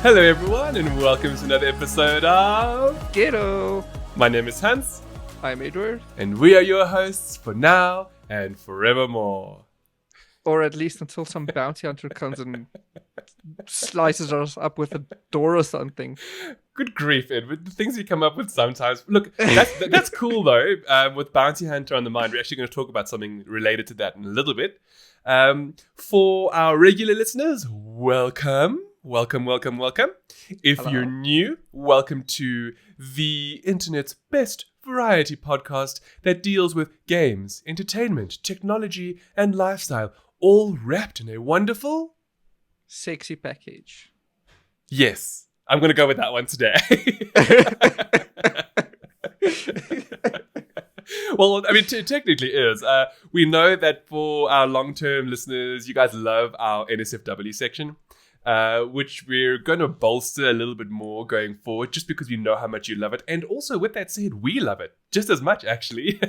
Hello everyone and welcome to another episode of Ghetto. My name is Hans. I'm Odour. And we are your hosts for now and forevermore. Or at least until some bounty hunter comes and slices us up with a door or something. Good grief, Ed, with the things you come up with sometimes. Look, that's cool though. With Bounty Hunter on the mind, we're actually going to talk about something related to that in a little bit. For our regular listeners, welcome. If Hello. you're new, welcome to the internet's best variety podcast that deals with games, entertainment, technology, and lifestyle, all wrapped in a wonderful... Sexy package. Yes, I'm going to go with that one today. Well, I mean, technically is. We know that for our long-term listeners, you guys love our NSFW section, which we're going to bolster a little bit more going forward, just because we know how much you love it. And also, with that said, we love it just as much, actually.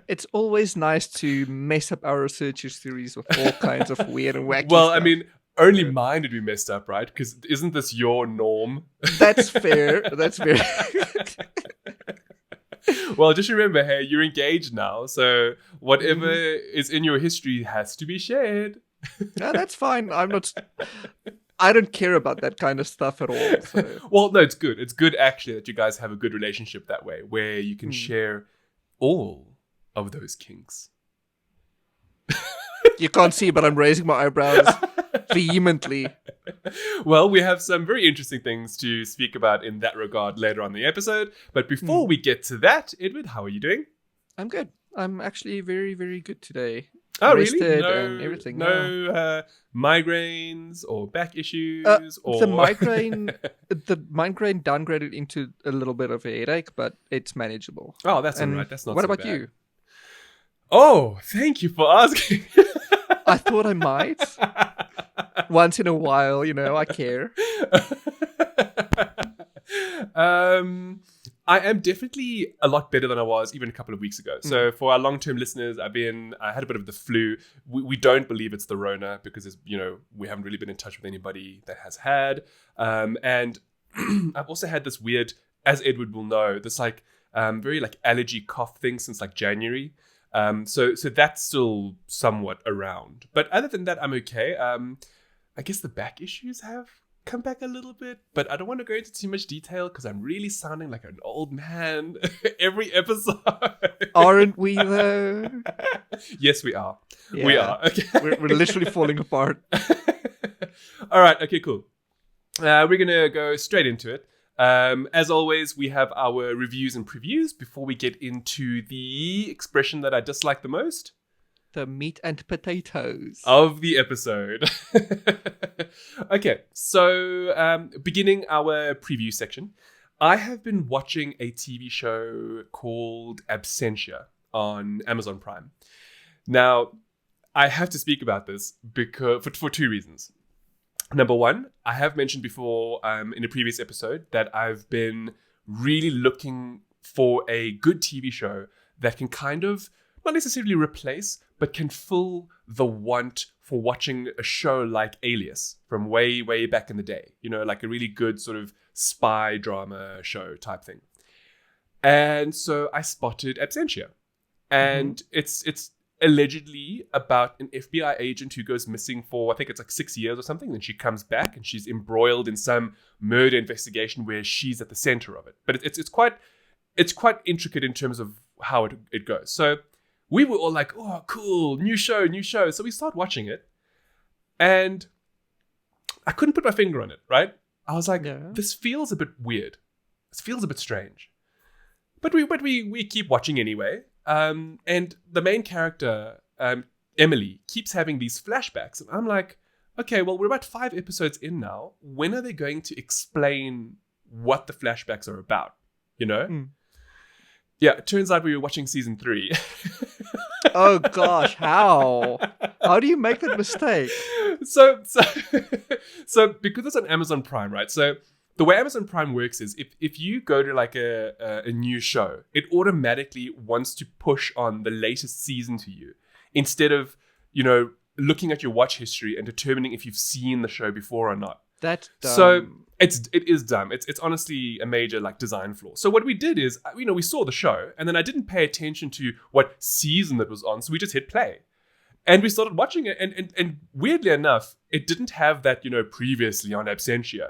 It's always nice to mess up our research series with all kinds of weird and wacky Well, stuff. I mean, only mine did we messed up, right? Because isn't this your norm? That's fair. That's fair. Well, just remember, hey, you're engaged now, so whatever is in your history has to be shared. No, that's fine. I don't care about that kind of stuff at all. So. Well, no, it's good. It's good, actually, that you guys have a good relationship that way, where you can share all of those kinks. You can't see, but I'm raising my eyebrows vehemently. Well, we have some very interesting things to speak about in that regard later on in the episode. But before we get to that, Edward, how are you doing? I'm good. I'm actually very, very good today. Oh, Rested really? and everything. No migraines or back issues? Or The migraine downgraded into a little bit of a headache, but it's manageable. Oh, that's all And right. That's not what so about bad. you? Oh, thank you for asking. I thought I might. Once in a while, I care. I am definitely a lot better than I was even a couple of weeks ago. So for our long-term listeners, I had a bit of the flu. We don't believe it's the Rona because we haven't really been in touch with anybody that has had. And I've also had this weird, as Edward will know, this very allergy cough thing since January. So that's still somewhat around. But other than that, I'm okay. I guess the back issues have come back a little bit, but I don't want to go into too much detail because I'm really sounding like an old man every episode. Aren't we, though? Yes, we are. Yeah. We are. Okay. We're literally falling apart. All right. Okay, cool. We're going to go straight into it. As always, we have our reviews and previews before we get into the expression that I dislike the most. The meat and potatoes. Of the episode. Okay, so beginning our preview section, I have been watching a TV show called Absentia on Amazon Prime. Now, I have to speak about this because for two reasons. Number one, I have mentioned before in a previous episode that I've been really looking for a good TV show that can kind of not necessarily replace, but can fill the want for watching a show like Alias from way, way back in the day. Like a really good sort of spy drama show type thing. And so I spotted Absentia. And it's allegedly about an FBI agent who goes missing for, I think it's 6 years or something. Then she comes back and she's embroiled in some murder investigation where she's at the center of it. But it's quite intricate in terms of how it goes. So we were all like, oh, cool, new show. So we start watching it. And I couldn't put my finger on it, right? I was like, This feels a bit weird. This feels a bit strange. But we keep watching anyway. And the main character, Emily, keeps having these flashbacks. And I'm like, okay, well, we're about 5 episodes in now. When are they going to explain what the flashbacks are about? Yeah, it turns out we were watching season 3. Oh gosh, how? How do you make that mistake? So because it's on Amazon Prime, right? So the way Amazon Prime works is if you go to a new show, it automatically wants to push on the latest season to you instead of, looking at your watch history and determining if you've seen the show before or not. That's So dumb. it is dumb. It's honestly a major like design flaw. So what we did is, we saw the show, and then I didn't pay attention to what season it was on, so we just hit play. And we started watching it, and weirdly enough, it didn't have that, previously on Absentia,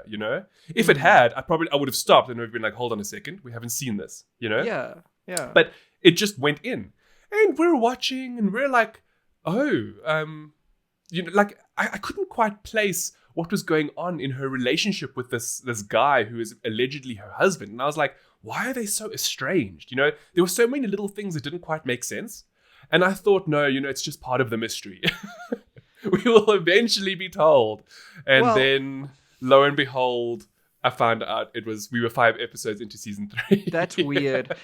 If it had, I would have stopped and would have been like, hold on a second, we haven't seen this, Yeah. But it just went in. And we're watching, and we're like, oh, like, I couldn't quite place what was going on in her relationship with this guy who is allegedly her husband. And I was like, why are they so estranged? There were so many little things that didn't quite make sense. And I thought, no, it's just part of the mystery. We will eventually be told. And then, lo and behold, I found out we were 5 episodes into season 3. That's weird.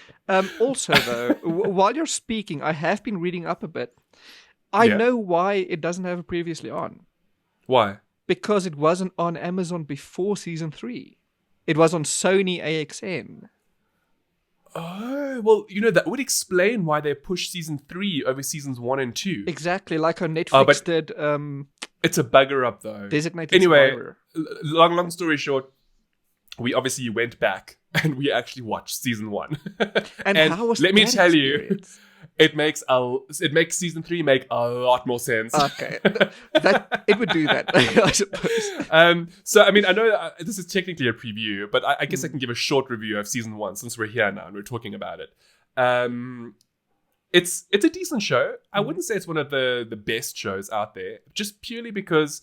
Also, though, while you're speaking, I have been reading up a bit. I know why it doesn't have it previously on. Why? Because it wasn't on Amazon before season 3. It was on Sony AXN. Oh, well, that would explain why they pushed season 3 over seasons 1 and 2. Exactly, like how Netflix did. It's a bugger up, though. Designated Anyway, Survivor. long story short, we obviously went back and we actually watched season 1. And how was let me that tell experience? you, it makes season 3 make a lot more sense. Okay, it would do that, I suppose. So I mean, I know that this is technically a preview, but I guess I can give a short review of season 1 since we're here now and we're talking about it. It's a decent show. I wouldn't say it's one of the best shows out there, just purely because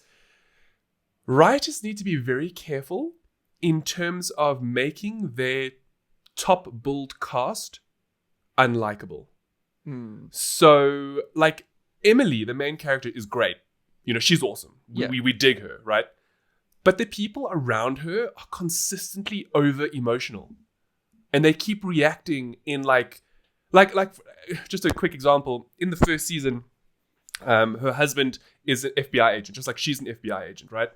writers need to be very careful in terms of making their top build cast unlikable. So, like, Emily, the main character, is great. She's awesome. We dig her, right? But the people around her are consistently over-emotional. And they keep reacting in, like, just a quick example. In the first season, her husband is an FBI agent, just like she's an FBI agent, right?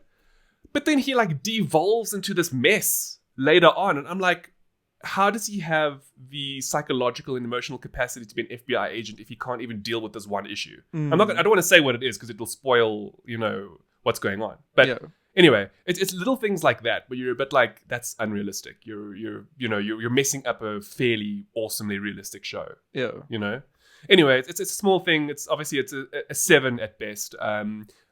But then he, like, devolves into this mess later on. And I'm like, how does he have the psychological and emotional capacity to be an FBI agent if he can't even deal with this one issue? I don't want to say what it is because it will spoil, what's going on. But anyway, it's little things like that where you're a bit like, that's unrealistic. You're messing up a fairly awesomely realistic show. Yeah. Anyway, it's a small thing. It's obviously a 7 at best.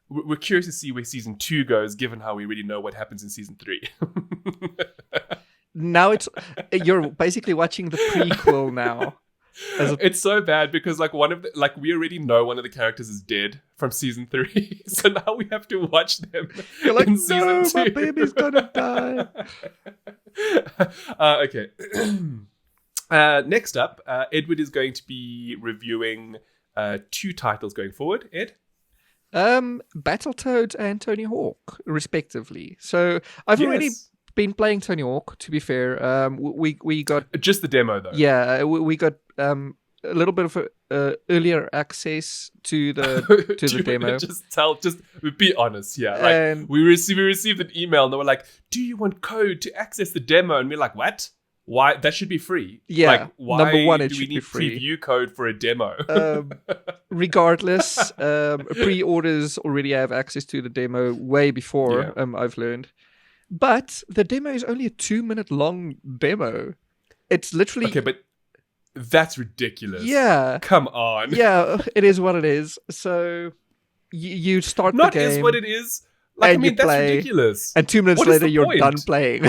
We're curious to see where season 2 goes, given how we really know what happens in season 3. Now you're basically watching the prequel now. It's so bad because we already know one of the characters is dead from season 3, so now we have to watch them. You're like, in season 2. My baby's gonna die. Okay. Next up, Edward is going to be reviewing 2 titles going forward. Ed? Battletoads and Tony Hawk, respectively. So I've already been playing Tony Hawk, to be fair. We got just the demo though. Yeah, we got a little bit of earlier access to the demo. Just be honest. Yeah, like we received an email and they were like, "Do you want code to access the demo?" And we're like, "What? Why? That should be free." Yeah, like, why number one, do we need preview code for a demo? Regardless, pre-orders already have access to the demo way before. I've learned. But the demo is only a 2-minute long demo. It's literally... Okay, but that's ridiculous. Yeah. Come on. Yeah, it is what it is. So you start Not the game... Not is what it is. Like, I mean, that's ridiculous. And 2 minutes later, you're done playing.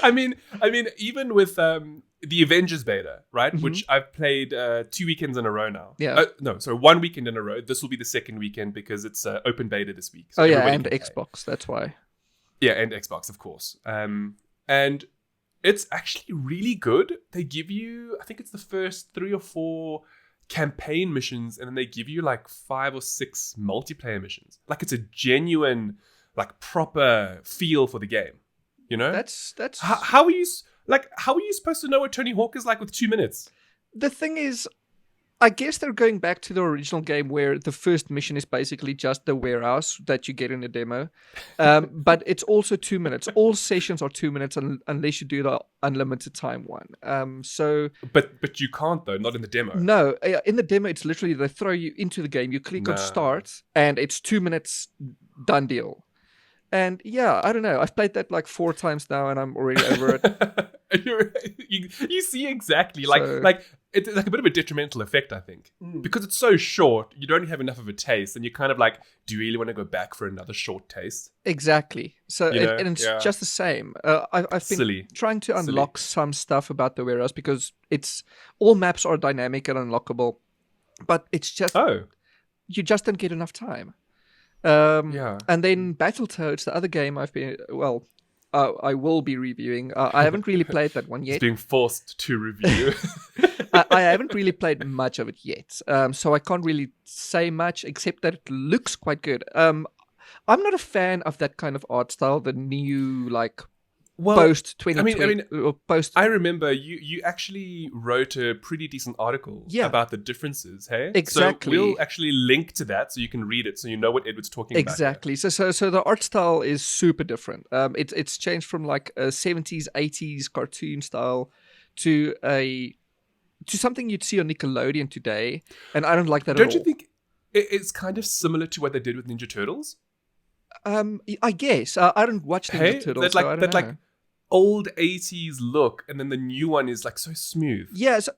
I mean, even with the Avengers beta, right? Mm-hmm. Which I've played 2 weekends in a row now. Yeah. No, sorry, 1 weekend in a row. This will be the second weekend because it's open beta this week. So and Xbox, that's why. Yeah, and Xbox, of course. And it's actually really good. They give you, I think it's the first 3 or 4 campaign missions, and then they give you like 5 or 6 multiplayer missions. Like, it's a genuine, like, proper feel for the game. That's how are you supposed to know what Tony Hawk is like with 2 minutes? The thing is, I guess they're going back to the original game where the first mission is basically just the warehouse that you get in the demo. But it's also 2 minutes. All sessions are 2 minutes unless you do the unlimited time one. But you can't though, not in the demo. No, in the demo it's literally they throw you into the game. You click on start and it's 2 minutes, done deal. And yeah, I don't know. I've played that like 4 times now, and I'm already over it. You see exactly So- like it's like a bit of a detrimental effect, I think, because it's so short. You don't have enough of a taste, and you're kind of like, do you really want to go back for another short taste? Exactly. So You know? and it's Yeah. just the same. I've been Silly. trying to unlock some stuff about the warehouse because it's all maps are dynamic and unlockable, but it's just Oh, you just don't get enough time. yeah. And then Battletoads, the other game I will be reviewing. I haven't really played that one It's yet. being forced to review. I haven't really played much of it yet, so I can't really say much except that it looks quite good. I'm not a fan of that kind of art style, the new like Well, post 2020 or post. I remember you actually wrote a pretty decent article about the differences, hey? Exactly. So we'll actually link to that so you can read it so you know what Edward's talking about. Exactly. So the art style is super different. It's changed from like a 70s, 80s cartoon style to something you'd see on Nickelodeon today, and I don't like that at all. Don't you think it's kind of similar to what they did with Ninja Turtles? I guess I don't watch Ninja Turtles, so I don't know. Like old 80s look, and then the new one is like so smooth. Yeah, so,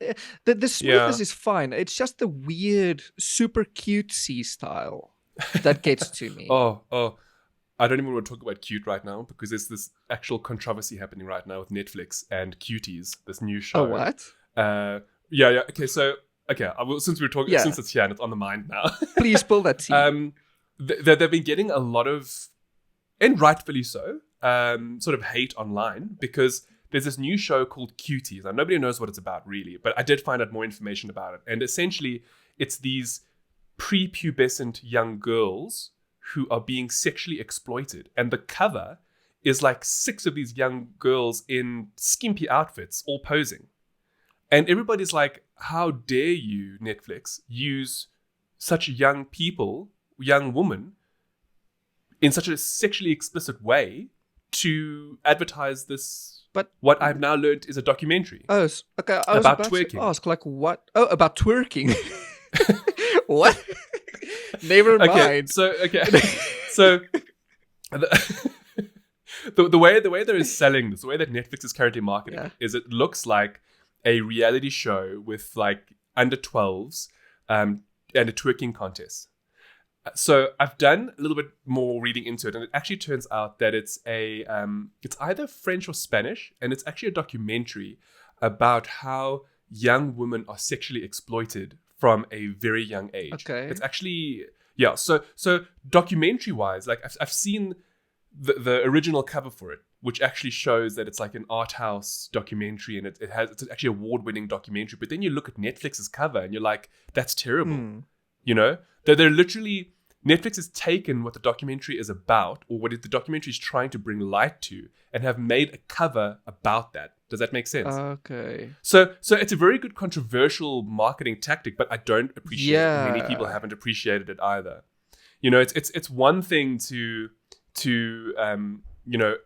the smoothness is fine. It's just the weird, super cutesy style that gets to me. Oh, I don't even want to talk about cute right now because there's this actual controversy happening right now with Netflix and Cuties, this new show. Oh, what? Yeah. Okay, so since we're talking, since it's here and it's on the mind now, please pull that tea. They've been getting a lot of, and rightfully so, sort of hate online because there's this new show called Cuties. Now, nobody knows what it's about really, but I did find out more information about it. And essentially, it's these prepubescent young girls who are being sexually exploited. And the cover is like 6 of these young girls in skimpy outfits, all posing. And everybody's like, how dare you, Netflix, use such young people, young women, in such a sexually explicit way to advertise this, but what I've now learned is a documentary. Oh, okay. I was about twerking. to ask, like, what? Oh, about twerking. What? Never mind. So the way they're selling this, the way that Netflix is currently marketing it, is it looks like a reality show with like under 12s and a twerking contest. So I've done a little bit more reading into it, and it actually turns out that it's it's either French or Spanish, and it's actually a documentary about how young women are sexually exploited from a very young age. Okay. It's actually So documentary wise, like I've seen the original cover for it, which actually shows that it's like an art house documentary, and it's actually award-winning documentary. But then you look at Netflix's cover, and you're like, that's terrible. You know, they're literally, Netflix has taken what the documentary is about, or what the documentary is trying to bring light to, and have made a cover about that. Does that make sense? Okay. So it's a very good controversial marketing tactic, but I don't appreciate it. Many people haven't appreciated it either. You know, it's one thing to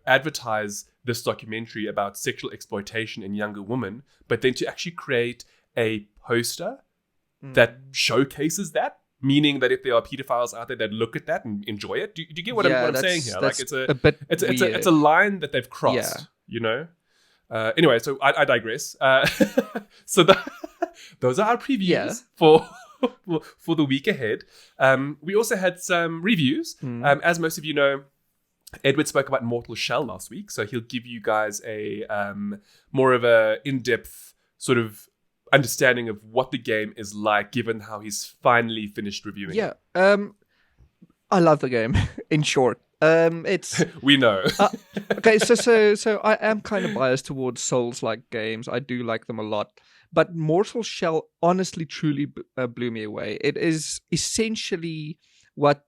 advertise this documentary about sexual exploitation in younger women, but then to actually create a poster that showcases that, meaning that if there are pedophiles out there that look at that and enjoy it, do you get what I'm saying here? Like it's a line that they've crossed. You know. Anyway, so I digress. So those are our previews for the week ahead. We also had some reviews. As most of you know, Edward spoke about Mortal Shell last week, so he'll give you guys a more of a in-depth sort of understanding of what the game is like, given how he's finally finished reviewing it. I love the game. In short, it's we know. Okay, so I am kind of biased towards Souls-like games. I do like them a lot, but Mortal Shell honestly, truly blew me away. It is essentially what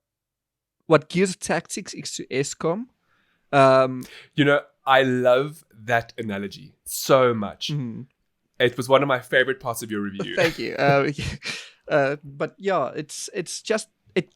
Gears Tactics is to XCOM. I love that analogy so much. It was one of my favorite parts of your review. Thank you. But yeah, it's just, it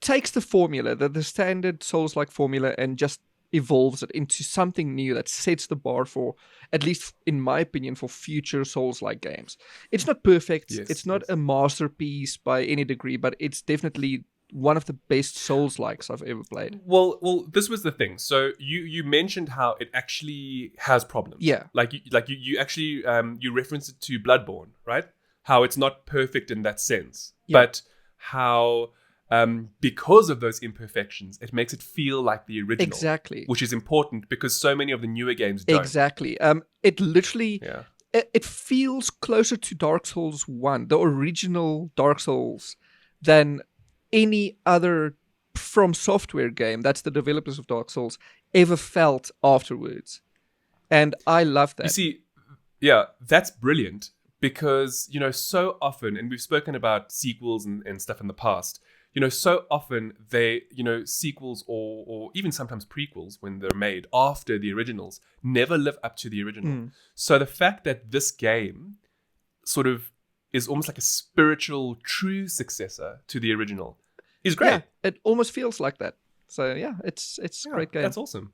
takes the formula, the standard Souls-like formula, and just evolves it into something new that sets the bar for, at least in my opinion, for future Souls-like games. It's not perfect. It's not a masterpiece by any degree, but it's definitely one of the best Souls-likes I've ever played. Well, this was the thing. So you mentioned how it actually has problems. Yeah. You actually you referenced it to Bloodborne, right? How it's not perfect in that sense, Yeah. but how because of those imperfections, it makes it feel like the original. Exactly. Which is important because so many of the newer games don't. Exactly. It literally it feels closer to Dark Souls 1, the original Dark Souls, than any other From Software game, that's the developers of Dark Souls, ever felt afterwards. And I love that. You see, yeah, that's brilliant because, so often, and we've spoken about sequels and stuff in the past, so often they, sequels or even sometimes prequels when they're made after the originals never live up to the original. So the fact that this game sort of is almost like a spiritual true successor to the original is great. Yeah, it almost feels like that. So yeah, it's a great game. That's awesome.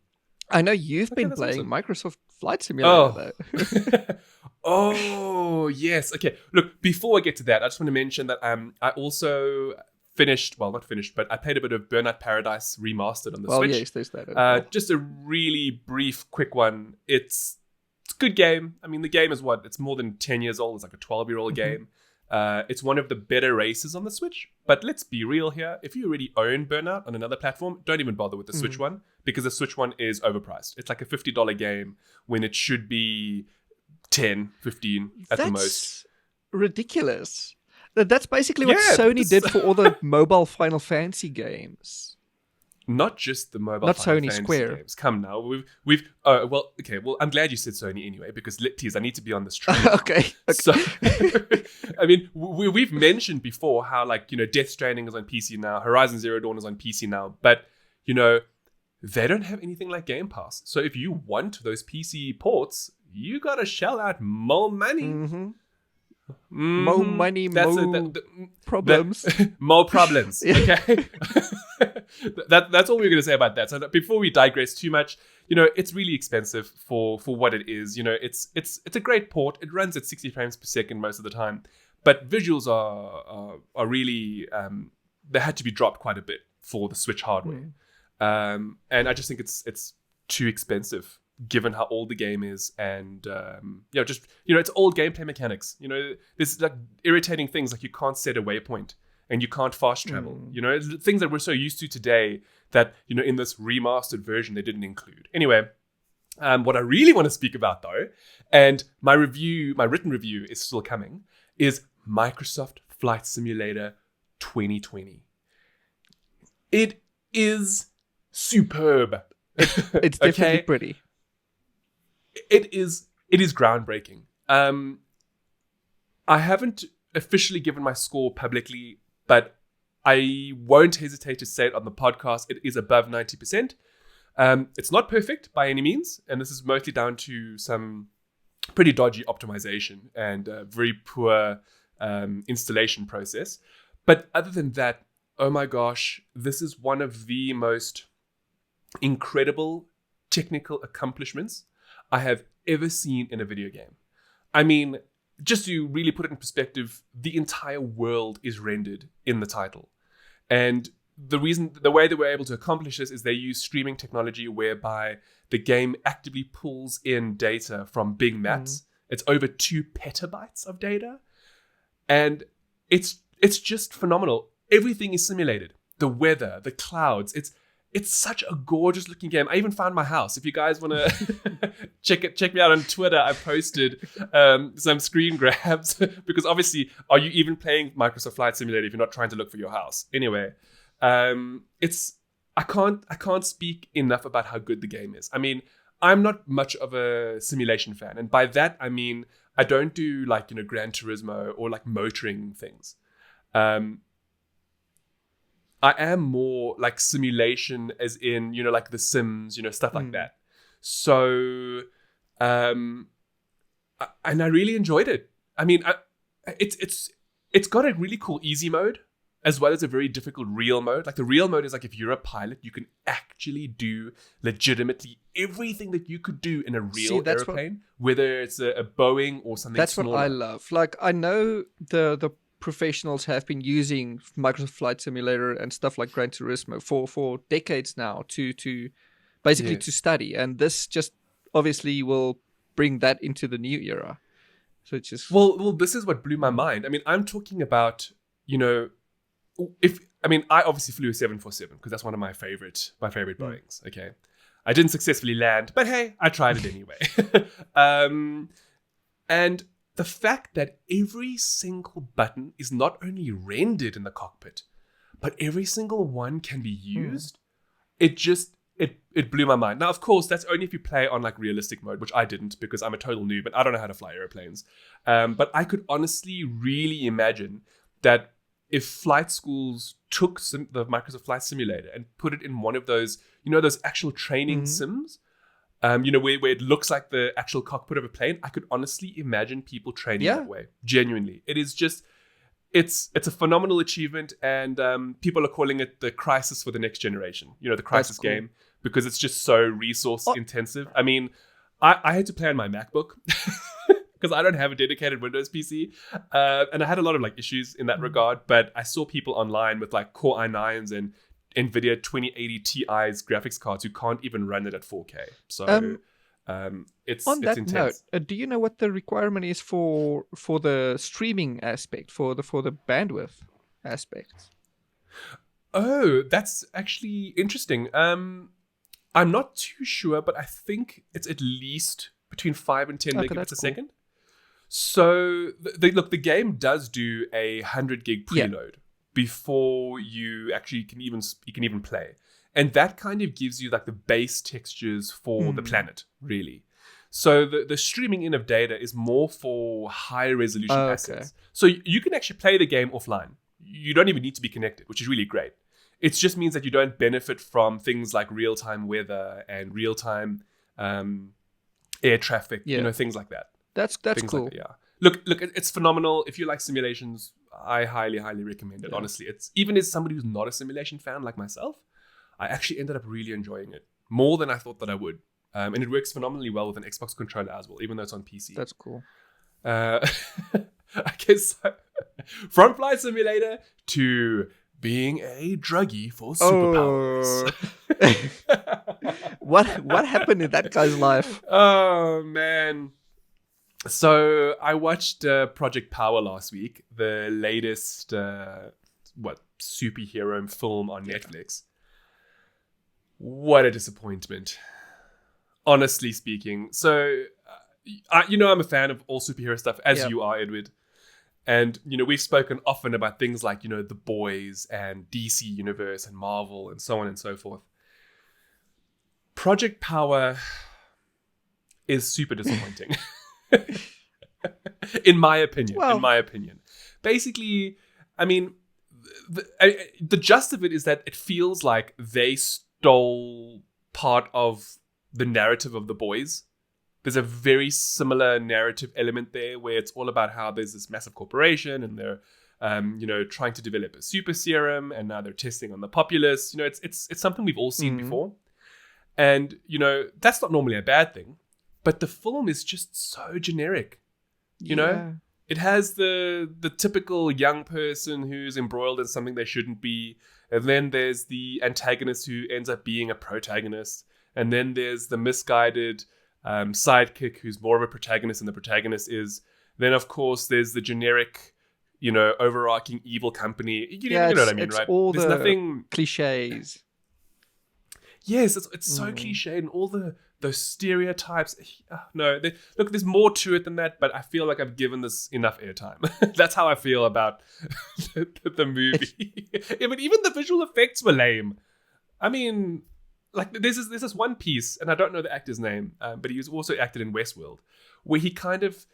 I know you've been playing awesome. Microsoft Flight Simulator though. Oh, yes. Okay. Look, before I get to that, I just want to mention that I also not finished, but I played a bit of Burnout Paradise Remastered on the Switch. Yes, there's that as well. Just a really brief, quick one. It's a good game. I mean, the game is it's more than 10 years old. It's like a 12-year-old game. It's one of the better races on the Switch. But let's be real here. If you already own Burnout on another platform, don't even bother with the Switch one because the Switch one is overpriced. It's like a $50 game when it should be 10, 15 at the most. Ridiculous. That's basically what Sony did for all the mobile Final Fantasy games. Not just the mobile Not Final Sony, Fantasy Square. games. Come now. We've well, I'm glad you said Sony anyway, because please, I need to be on this train. Okay. So, I mean, we've mentioned before how, Death Stranding is on PC now, Horizon Zero Dawn is on PC now, but, they don't have anything like Game Pass. So if you want those PC ports, you gotta shell out more money. More money, more problems. More problems. Yeah. Okay. That's all we're going to say about that. So before we digress too much, it's really expensive for what it is. It's a great port. It runs at 60 frames per second most of the time, but visuals are really they had to be dropped quite a bit for the Switch hardware. And I just think it's too expensive given how old the game is, and it's old gameplay mechanics. There's like irritating things like you can't set a waypoint and you can't fast travel. Things that we're so used to today that in this remastered version they didn't include. Anyway, what I really want to speak about though, and my written review is still coming, is Microsoft Flight Simulator 2020. It is superb. It's definitely pretty. It is groundbreaking. I haven't officially given my score publicly, but I won't hesitate to say it on the podcast. It is above 90%. It's not perfect by any means, and this is mostly down to some pretty dodgy optimization and a very poor installation process. But other than that, oh my gosh, this is one of the most incredible technical accomplishments I have ever seen in a video game. I mean, just to really put it in perspective, the entire world is rendered in the title. And the way they were able to accomplish this is they use streaming technology whereby the game actively pulls in data from big maps. It's over 2 petabytes of data. And it's just phenomenal. Everything is simulated. The weather, the clouds, it's such a gorgeous looking game. I even found my house. If you guys want to check me out on Twitter, I posted some screen grabs because obviously, are you even playing Microsoft Flight Simulator if you're not trying to look for your house? Anyway, I can't speak enough about how good the game is. I mean, I'm not much of a simulation fan, and by that I mean I don't do Gran Turismo or motoring things. I am more like simulation as in, like The Sims, stuff like that. So, and I really enjoyed it. I mean, it's got a really cool easy mode as well as a very difficult real mode. Like the real mode is if you're a pilot, you can actually do legitimately everything that you could do in a real airplane, whether it's a Boeing or something That's smaller. what I love. I know the professionals have been using Microsoft Flight Simulator and stuff like Gran Turismo for decades now to basically to study, and this just obviously will bring that into the new era. So it's just well, this is what blew my mind. I mean, I'm talking about, I obviously flew a 747 because that's one of my favorite Boeings. Okay, I didn't successfully land, but hey, I tried it anyway. And the fact that every single button is not only rendered in the cockpit, but every single one can be used, it blew my mind. Now, of course, that's only if you play on like realistic mode, which I didn't because I'm a total noob and I don't know how to fly airplanes. But I could honestly really imagine that if flight schools took the Microsoft Flight Simulator and put it in one of those, those actual training sims, where it looks like the actual cockpit of a plane, I could honestly imagine people training that way. Genuinely. It is just, it's a phenomenal achievement, and people are calling it the Crisis for the Next Generation, the Crisis game, because it's just so resource intensive. I mean, I had to play on my MacBook because I don't have a dedicated Windows PC, and I had a lot of like issues in that regard, but I saw people online with like Core i9s and NVIDIA 2080 Ti's graphics cards who can't even run it at 4K. So it's intense. Note, do you know what the requirement is for the streaming aspect, for the bandwidth aspect? Oh, that's actually interesting. I'm not too sure, but I think it's at least between 5 and 10 megabits a second. So the game does do 100 gig preload before you actually can even play. And that kind of gives you like the base textures for the planet, really. So the streaming in of data is more for high resolution assets. So you can actually play the game offline. You don't even need to be connected, which is really great. It just means that you don't benefit from things like real-time weather and real-time air traffic, things like that. That's cool. Like that, Look, it's phenomenal. If you like simulations, I highly, highly recommend it. Honestly, it's even as somebody who's not a simulation fan like myself, I actually ended up really enjoying it more than I thought that I would. And it works phenomenally well with an Xbox controller as well, even though it's on PC. That's cool. I guess from Flight Simulator to being a druggie for superpowers. What happened in that guy's life? Oh, man. So I watched Project Power last week, the latest superhero film on Netflix. What a disappointment, honestly speaking. So, I'm a fan of all superhero stuff, as you are, Edward. And, we've spoken often about things like, The Boys and DC Universe and Marvel and so on and so forth. Project Power is super disappointing. In my opinion. Basically, I mean, the gist of it is that it feels like they stole part of the narrative of The Boys. There's a very similar narrative element there where it's all about how there's this massive corporation and they're, trying to develop a super serum, and now they're testing on the populace. It's something we've all seen before. And, that's not normally a bad thing, but the film is just so generic. It has the typical young person who's embroiled in something they shouldn't be. And then there's the antagonist who ends up being a protagonist. And then there's the misguided sidekick who's more of a protagonist than the protagonist is. Then, of course, there's the generic, overarching evil company. You know what I mean, right? All there's nothing cliches. Yes, it's so cliche, and all those stereotypes. No, there's more to it than that, but I feel like I've given this enough airtime. That's how I feel about the movie. But even the visual effects were lame. I mean, like there's this one piece, and I don't know the actor's name, but he was also acted in Westworld, where he kind of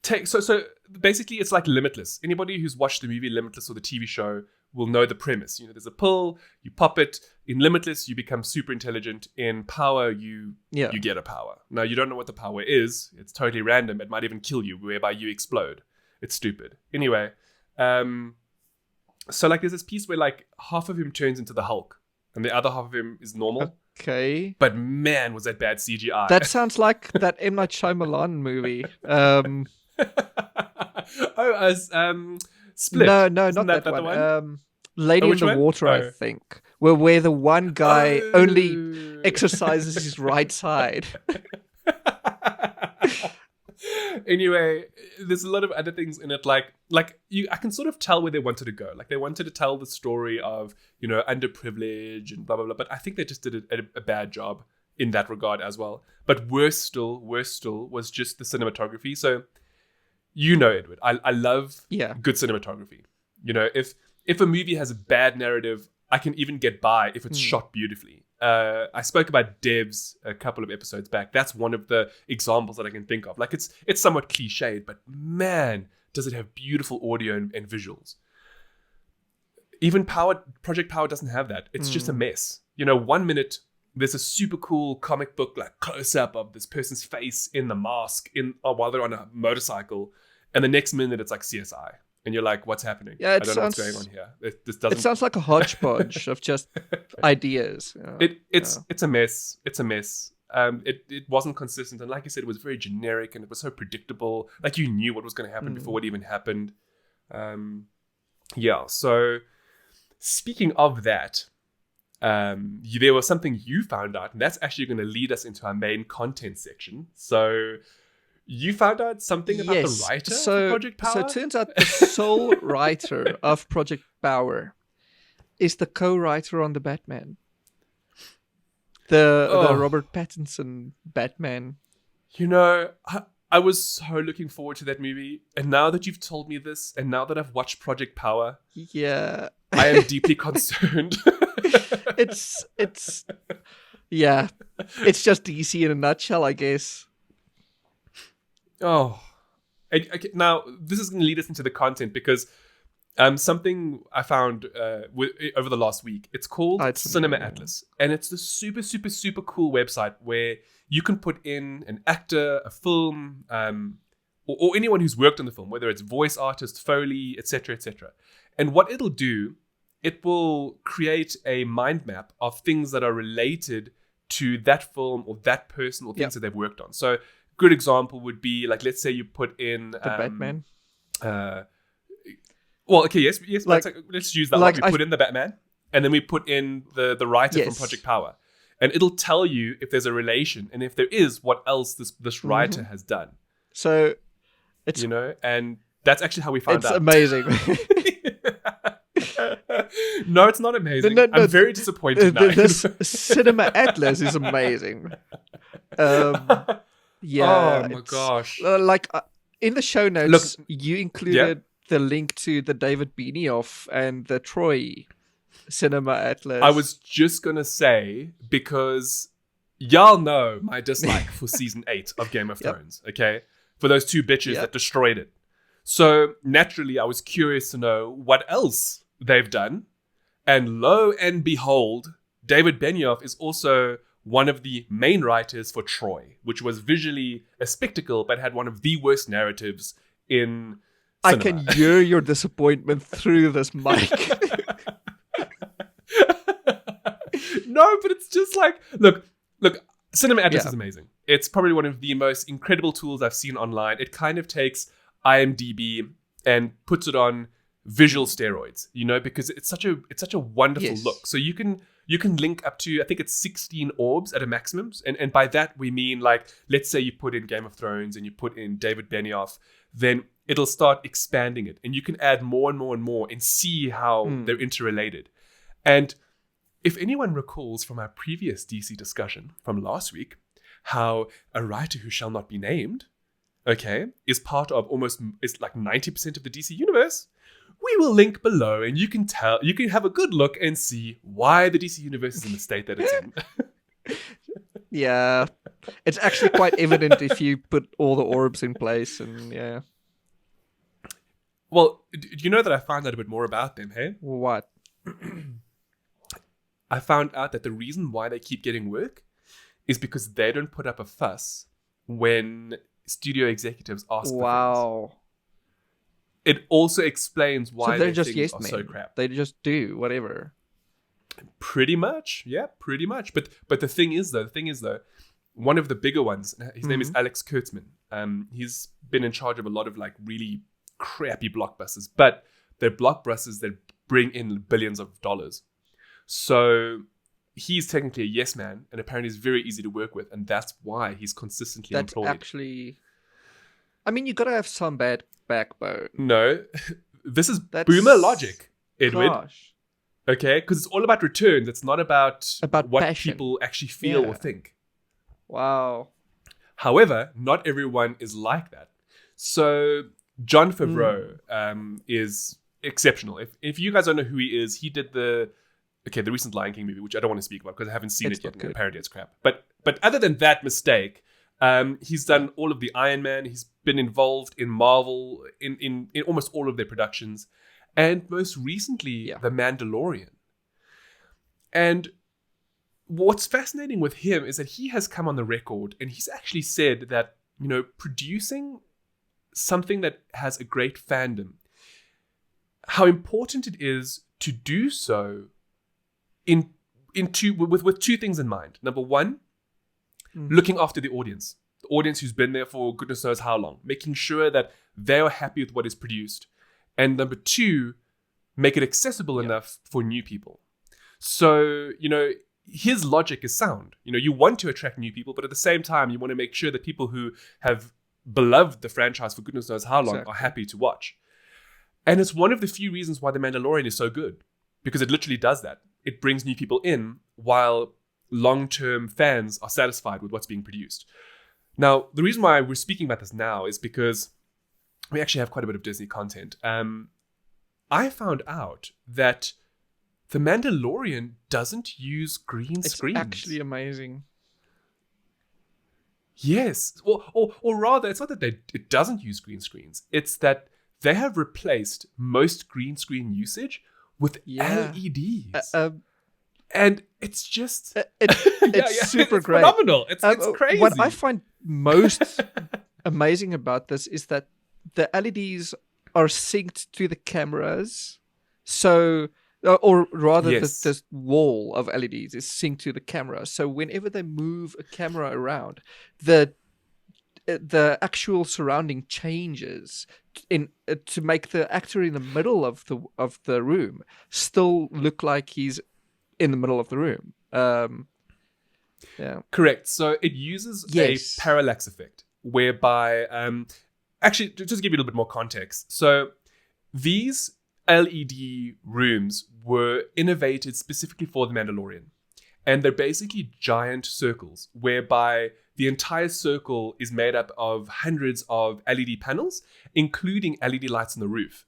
takes. So basically, it's like Limitless. Anybody who's watched the movie Limitless or the TV show will know the premise. There's a pill, you pop it. In Limitless, you become super intelligent. In Power, you get a power. Now, you don't know what the power is. It's totally random. It might even kill you, whereby you explode. It's stupid. Anyway, so like there's this piece where like half of him turns into the Hulk, and the other half of him is normal. Okay. But man, was that bad CGI. That sounds like that M. Night Shyamalan movie. Split. No, Isn't not that the one. Lady in which the one? Water, I Oh. think, where the one guy only Oh. exercises his right side. Anyway, there's a lot of other things in it, like I can sort of tell where they wanted to go. Like they wanted to tell the story of, you know, underprivilege and blah blah blah. But I think they just did a bad job in that regard as well. But worse still was just the cinematography. So, you know, Edward, I love good cinematography. You know, if a movie has a bad narrative, I can even get by if it's shot beautifully. I spoke about Devs a couple of episodes back. That's one of the examples that I can think of. Like it's somewhat cliched, but man, does it have beautiful audio and visuals. Even Project Power doesn't have that. It's just a mess. You know, 1 minute there's a super cool comic book like close up of this person's face in the mask while they're on a motorcycle, and the next minute it's like CSI. And you're like, what's happening? Yeah, I don't know what's going on here. It sounds like a hodgepodge of just ideas. It's a mess. It's a mess. It wasn't consistent. And like I said, it was very generic and it was so predictable. Like you knew what was going to happen before it even happened. So speaking of that, there was something you found out, and that's actually going to lead us into our main content section. So you found out something about the writer of Project Power? So it turns out the sole writer of Project Power is the co-writer on the Batman. The Robert Pattinson Batman. You know, I was so looking forward to that movie. And now that you've told me this, and now that I've watched Project Power, I am deeply concerned. It's just DC in a nutshell, I guess. Oh, now this is going to lead us into the content because something I found over the last week. It's called Cinema Atlas, and it's the super, super, super cool website where you can put in an actor, a film, or anyone who's worked on the film, whether it's voice artist, Foley, etc., etc. And what it'll do, it will create a mind map of things that are related to that film or that person or things that they've worked on. So good example would be like, let's say you put in the Batman. Yes. Let's use that. Like we put in the Batman, and then we put in the writer from Project Power, and it'll tell you if there's a relation, and if there is, what else this writer has done. So it's and that's actually how we found out. It's amazing. No, it's not amazing. No, I'm very disappointed now. This Cinema Atlas is amazing. Oh my gosh! In the show notes, you included the link to the David Benioff and the Troy Cinema Atlas. I was just gonna say, because y'all know my dislike for season 8 of Game of Thrones. Okay, for those two bitches that destroyed it. So naturally, I was curious to know what else they've done, and lo and behold, David Benioff is also one of the main writers for Troy, which was visually a spectacle, but had one of the worst narratives in cinema. I can hear your disappointment through this mic. No, but it's just like, look, Cinema Atlas is amazing. It's probably one of the most incredible tools I've seen online. It kind of takes IMDb and puts it on visual steroids, because it's such a wonderful look. So you can link up to, I think it's 16 orbs at a maximum. And by that, we mean, like, let's say you put in Game of Thrones and you put in David Benioff, then it'll start expanding it. And you can add more and more and more and see how they're interrelated. And if anyone recalls from our previous DC discussion from last week, how a writer who shall not be named, is part of it's like 90% of the DC universe, we will link below, and you can have a good look and see why the DC universe is in the state that it's in. Yeah, it's actually quite evident if you put all the orbs in place, and Well, do you know that I found out a bit more about them, hey? What? I found out that the reason why they keep getting work is because they don't put up a fuss when studio executives ask for things. It also explains why they're just things are so crap. They just do whatever. Pretty much, yeah, pretty much. But the thing is though, one of the bigger ones, his name is Alex Kurtzman. He's been in charge of a lot of like really crappy blockbusters. But they're blockbusters that bring in billions of dollars. So he's technically a yes man, and apparently he's very easy to work with, and that's why he's consistently employed. Actually, I mean, you got to have some bad backbone. No, this is boomer logic, Edward. Gosh. Okay, because it's all about returns. It's not about what passion. people actually feel or think. Wow. However, not everyone is like that. So Jon Favreau is exceptional. If you guys don't know who he is, he did the recent Lion King movie, which I don't want to speak about because I haven't seen it yet. And apparently it's crap. But other than that mistake, he's done all of the Iron Man. He's been involved in Marvel in almost all of their productions. And most recently, The Mandalorian. And what's fascinating with him is that he has come on the record and he's actually said that, producing something that has a great fandom, how important it is to do so with two things in mind. Number one, looking after the audience who's been there for goodness knows how long, making sure that they are happy with what is produced. And number two, make it accessible enough for new people. So, his logic is sound. You want to attract new people, but at the same time, you want to make sure that people who have beloved the franchise for goodness knows how long are happy to watch. And it's one of the few reasons why The Mandalorian is so good, because it literally does that. It brings new people in while long-term fans are satisfied with what's being produced. Now, the reason why we're speaking about this now is because we actually have quite a bit of Disney content. I found out that The Mandalorian doesn't use green screens. It's actually amazing. Yes. Or rather, it's not that it doesn't use green screens. It's that they have replaced most green screen usage with LEDs. And it's just... it's super great. It's phenomenal. It's crazy. What I find most amazing about this is that the LEDs are synced to the cameras. So, or rather, this wall of LEDs is synced to the camera. So whenever they move a camera around, the actual surrounding changes to make the actor in the middle of the room still look like he's in the middle of the room. Correct. So it uses a parallax effect, whereby actually, just to give you a little bit more context. So these LED rooms were innovated specifically for The Mandalorian. And they're basically giant circles, whereby the entire circle is made up of hundreds of LED panels, including LED lights on the roof.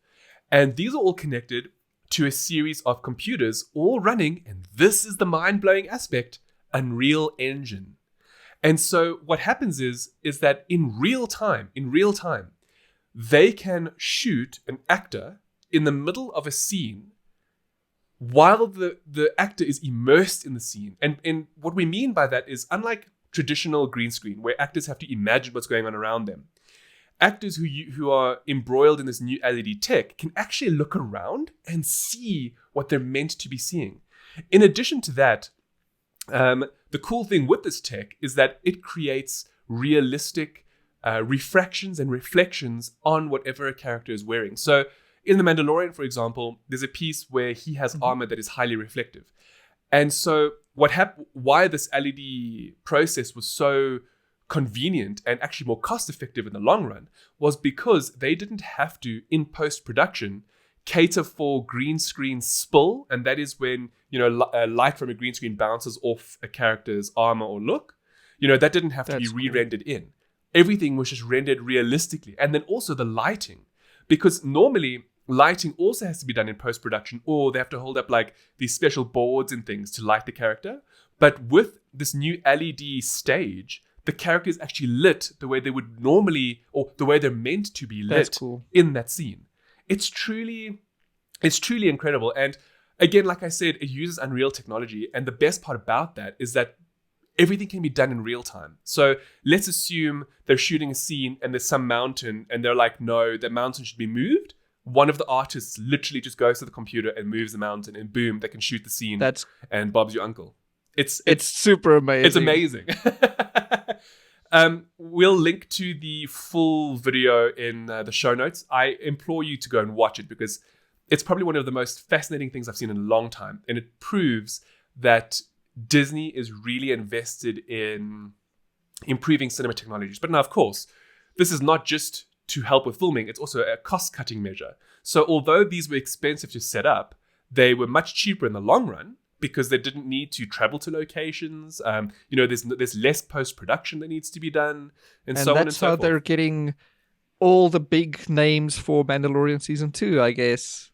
And these are all connected to a series of computers all running, and this is the mind-blowing aspect, Unreal Engine. And so what happens is that in real time, they can shoot an actor in the middle of a scene while the actor is immersed in the scene. And what we mean by that is, unlike traditional green screen, where actors have to imagine what's going on around them, actors who are embroiled in this new LED tech can actually look around and see what they're meant to be seeing. In addition to that, the cool thing with this tech is that it creates realistic refractions and reflections on whatever a character is wearing. So in The Mandalorian, for example, there's a piece where he has armor that is highly reflective. And so why this LED process was so convenient and actually more cost effective in the long run was because they didn't have to, in post-production, cater for green screen spill. And that is when, light from a green screen bounces off a character's armor or look. That didn't have to be re-rendered in. Everything was just rendered realistically. And then also the lighting, because normally lighting also has to be done in post-production, or they have to hold up like these special boards and things to light the character. But with this new LED stage, the character is actually lit the way they would normally, or the way they're meant to be lit in that scene. It's truly incredible. And again, like I said, it uses Unreal technology. And the best part about that is that everything can be done in real time. So let's assume they're shooting a scene and there's some mountain and they're like, no, the mountain should be moved. One of the artists literally just goes to the computer and moves the mountain, and boom, they can shoot the scene. And Bob's your uncle. It's super amazing. It's amazing. We'll link to the full video in the show notes. I implore you to go and watch it because it's probably one of the most fascinating things I've seen in a long time. And it proves that Disney is really invested in improving cinema technologies. But now, of course, this is not just to help with filming, it's also a cost-cutting measure. So although these were expensive to set up, they were much cheaper in the long run because they didn't need to travel to locations. There's less post-production that needs to be done, and so on and so forth. And that's how they're getting all the big names for Mandalorian Season 2, I guess.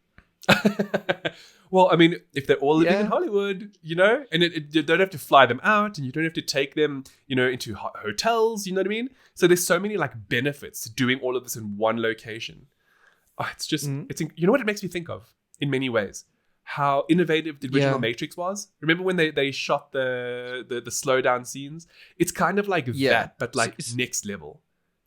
Well, I mean, if they're all living in Hollywood, and you don't have to fly them out, and you don't have to take them, into hotels, you know what I mean? So there's so many benefits to doing all of this in one location. Oh, it's just, you know what it makes me think of in many ways? How innovative the original Matrix was. Remember when they shot the slow down scenes? It's kind of like that, but next level.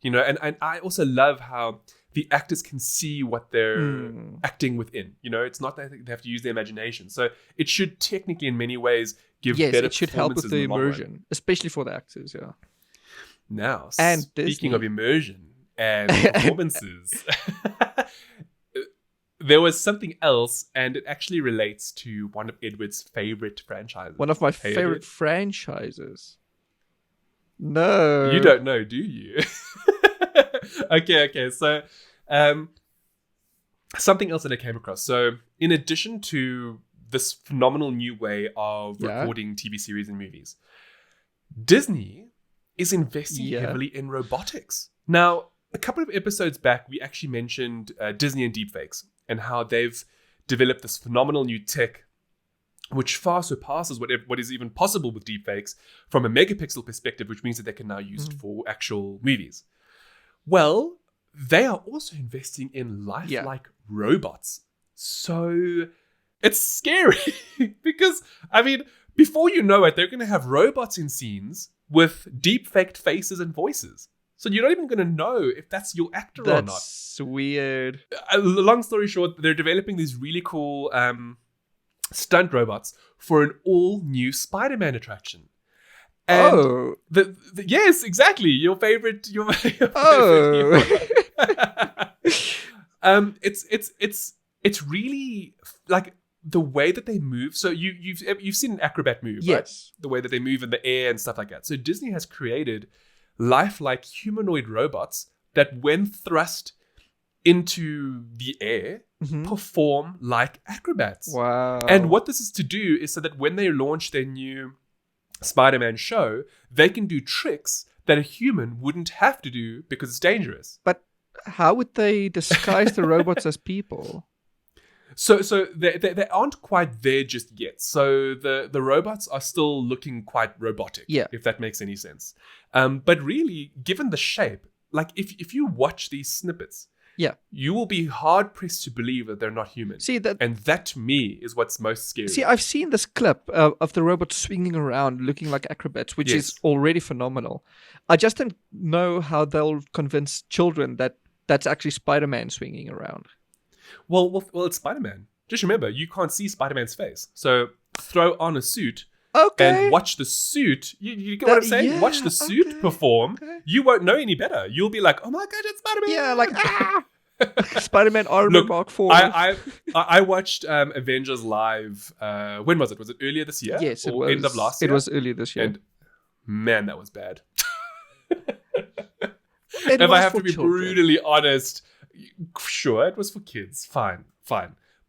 And I also love how the actors can see what they're acting within. It's not that they have to use their imagination. So it should technically, in many ways, give better it should help with the immersion, especially for the actors, Now, and speaking Disney. of immersion and performances, there was something else, and it actually relates to one of Edward's favorite franchises. One of my favorite franchises. No. You don't know, do you? Okay. So, something else that I came across. So, in addition to this phenomenal new way of recording TV series and movies, Disney is investing heavily in robotics. Now, a couple of episodes back, we actually mentioned Disney and deepfakes and how they've developed this phenomenal new tech which far surpasses what is even possible with deepfakes from a megapixel perspective, which means that they can now use it for actual movies. Well, they are also investing in lifelike robots. So it's scary because, I mean, before you know it, they're going to have robots in scenes with deepfaked faces and voices. So you're not even going to know if that's your actor or not. That's weird. Long story short, they're developing these really cool stunt robots for an all-new Spider-Man attraction. And yes, exactly. Your favorite. It's really like the way that they move. So you've seen an acrobat move, right? The way that they move in the air and stuff like that. So Disney has created lifelike humanoid robots that, when thrust into the air, perform like acrobats. Wow. And what this is to do is so that when they launch their new Spider-Man show, they can do tricks that a human wouldn't have to do because it's dangerous. But how would they disguise the robots as people? So they aren't quite there just yet. So the robots are still looking quite robotic, if that makes any sense. But really, given the shape, like if you watch these snippets, you will be hard pressed to believe that they're not human. And that to me is what's most scary. See, I've seen this clip of the robots swinging around looking like acrobats, which is already phenomenal. I just don't know how they'll convince children that that's actually Spider-Man swinging around. Well, it's Spider-Man. Just remember, you can't see Spider-Man's face. So throw on a suit and watch the suit. You get what I'm saying? Yeah, watch the suit perform. Okay. You won't know any better. You'll be like, oh my God, it's Spider-Man. Yeah, like, Spider-Man armor Mark 4. I watched Avengers Live. When was it? Was it earlier this year? Yes, it or was. End of last year? It was earlier this year. And man, that was bad. If I have to be brutally honest, sure, it was for kids. Fine.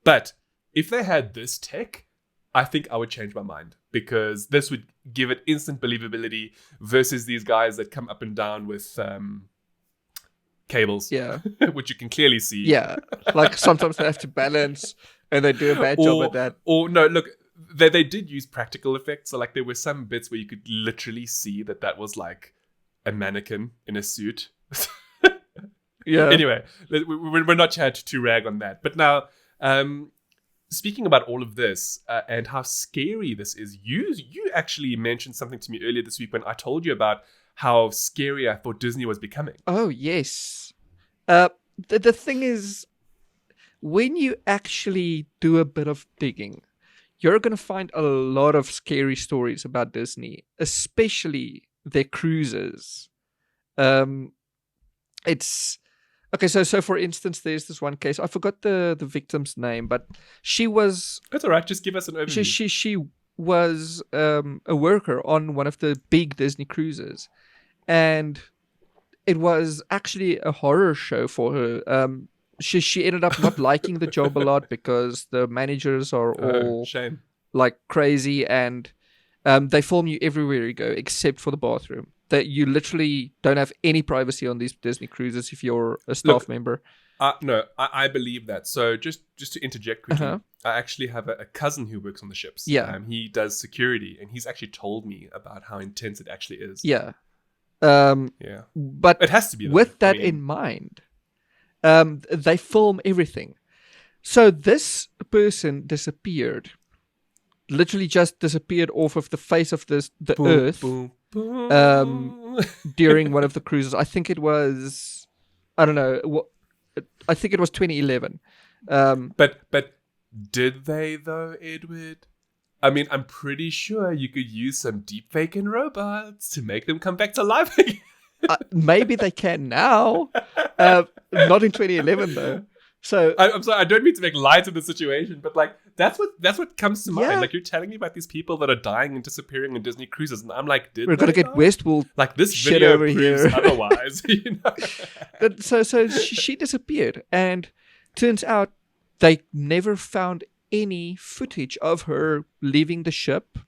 But if they had this tech, I think I would change my mind, because this would give it instant believability versus these guys that come up and down with cables, which you can clearly see. Yeah, like sometimes they have to balance, and they do a bad job at that. Or no, look, they did use practical effects. So like there were some bits where you could literally see that was like a mannequin in a suit. Yeah. Anyway, we're not here to rag on that. But now, speaking about all of this and how scary this is, you actually mentioned something to me earlier this week when I told you about how scary I thought Disney was becoming. Oh, yes. The thing is, when you actually do a bit of digging, you're going to find a lot of scary stories about Disney, especially their cruises. It's Okay, so for instance, there's this one case. I forgot the victim's name, but she was That's all right. Just give us an overview. she was a worker on one of the big Disney cruises, and it was actually a horror show for her. She ended up not liking the job a lot because the managers are all shame. like crazy, and they film you everywhere you go except for the bathroom. That you literally don't have any privacy on these Disney cruises if you're a staff member. No, I believe that. So just to interject quickly, Uh-huh. I actually have a cousin who works on the ships. Yeah. He does security, and he's actually told me about how intense it actually is. Yeah. Yeah. But It has to be. Though. with that in mind, they film everything. So this person disappeared. Literally just disappeared off of the face of the Boom, earth boom, boom. during one of the cruises. I think it was, I don't know. I think it was 2011. But did they though, Edward? I mean, I'm pretty sure you could use some deepfake and robots to make them come back to life again. Maybe they can now. Not in 2011 though. So I'm sorry, I don't mean to make light of the situation, but like that's what comes to mind. Yeah. Like you're telling me about these people that are dying and disappearing in Disney cruises, and I'm like, we're gonna get Westworld. Like this shit video over proves here. otherwise. You know? But so she disappeared, and turns out they never found any footage of her leaving the ship.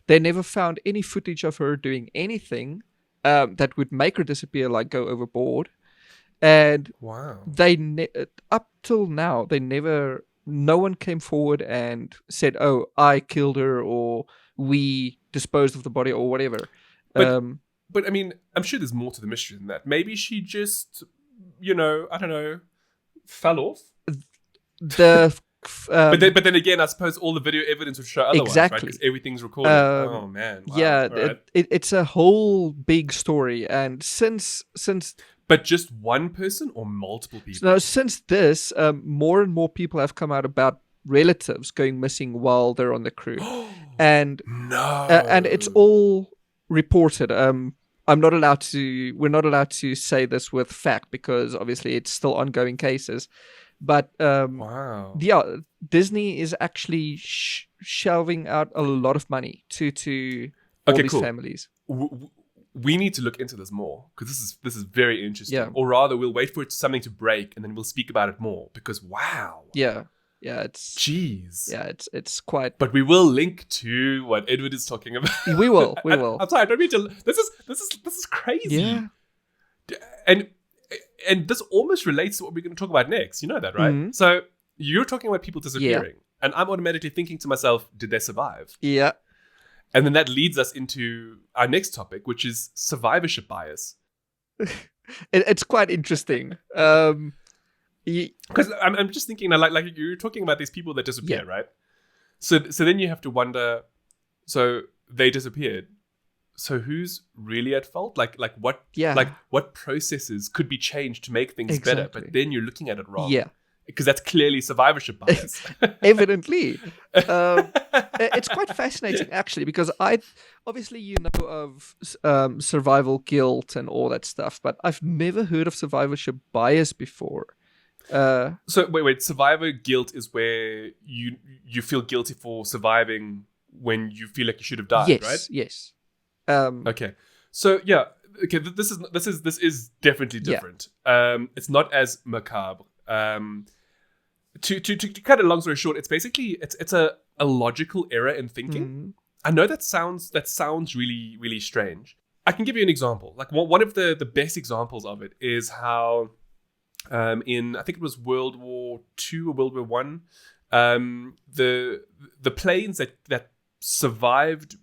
They never found any footage of her doing anything that would make her disappear, like go overboard. And Wow. they up till now, no one came forward and said, "Oh, I killed her," or "We disposed of the body," or whatever. But I mean, I'm sure there's more to the mystery than that. Maybe she just, I don't know, fell off. But then again, I suppose all the video evidence would show otherwise, right? Exactly. Because everything's recorded. Oh man. Wow. Yeah, All right. it's a whole big story, and since But just one person or multiple people? no, since this, more and more people have come out about relatives going missing while they're on the crew, and No. and it's all reported. We're not allowed to say this with fact because obviously it's still ongoing cases. But wow. yeah, Disney is actually shelving out a lot of money to all these families. We need to look into this more because this is very interesting. Yeah. Or rather, we'll wait for something to break and then we'll speak about it more because wow. Yeah, it's jeez. Yeah, it's quite. But we will link to what Edward is talking about. We will. I'm sorry, I don't mean to. This is crazy. Yeah. And this almost relates to what we're going to talk about next. You know that, right? Mm-hmm. So you're talking about people disappearing, and I'm automatically thinking to myself, did they survive? Yeah. And then that leads us into our next topic, which is survivorship bias. It's quite interesting. Because I'm just thinking, like you're talking about these people that disappear, right? So then you have to wonder. So they disappeared. So who's really at fault? Like what? Yeah. Like what processes could be changed to make things better? But then you're looking at it wrong. Yeah. Because that's clearly survivorship bias. Evidently. It's quite fascinating, actually, because obviously you know of survival guilt and all that stuff, but I've never heard of survivorship bias before. So wait. Survivor guilt is where you feel guilty for surviving when you feel like you should have died, right? Yes. Okay. So yeah. Okay. This is definitely different. Yeah. It's not as macabre. To cut a long story short, it's basically it's a logical error in thinking. Mm. I know that sounds really, really strange. I can give you an example. Like one of the best examples of it is how in I think it was World War II or World War One, the planes that survived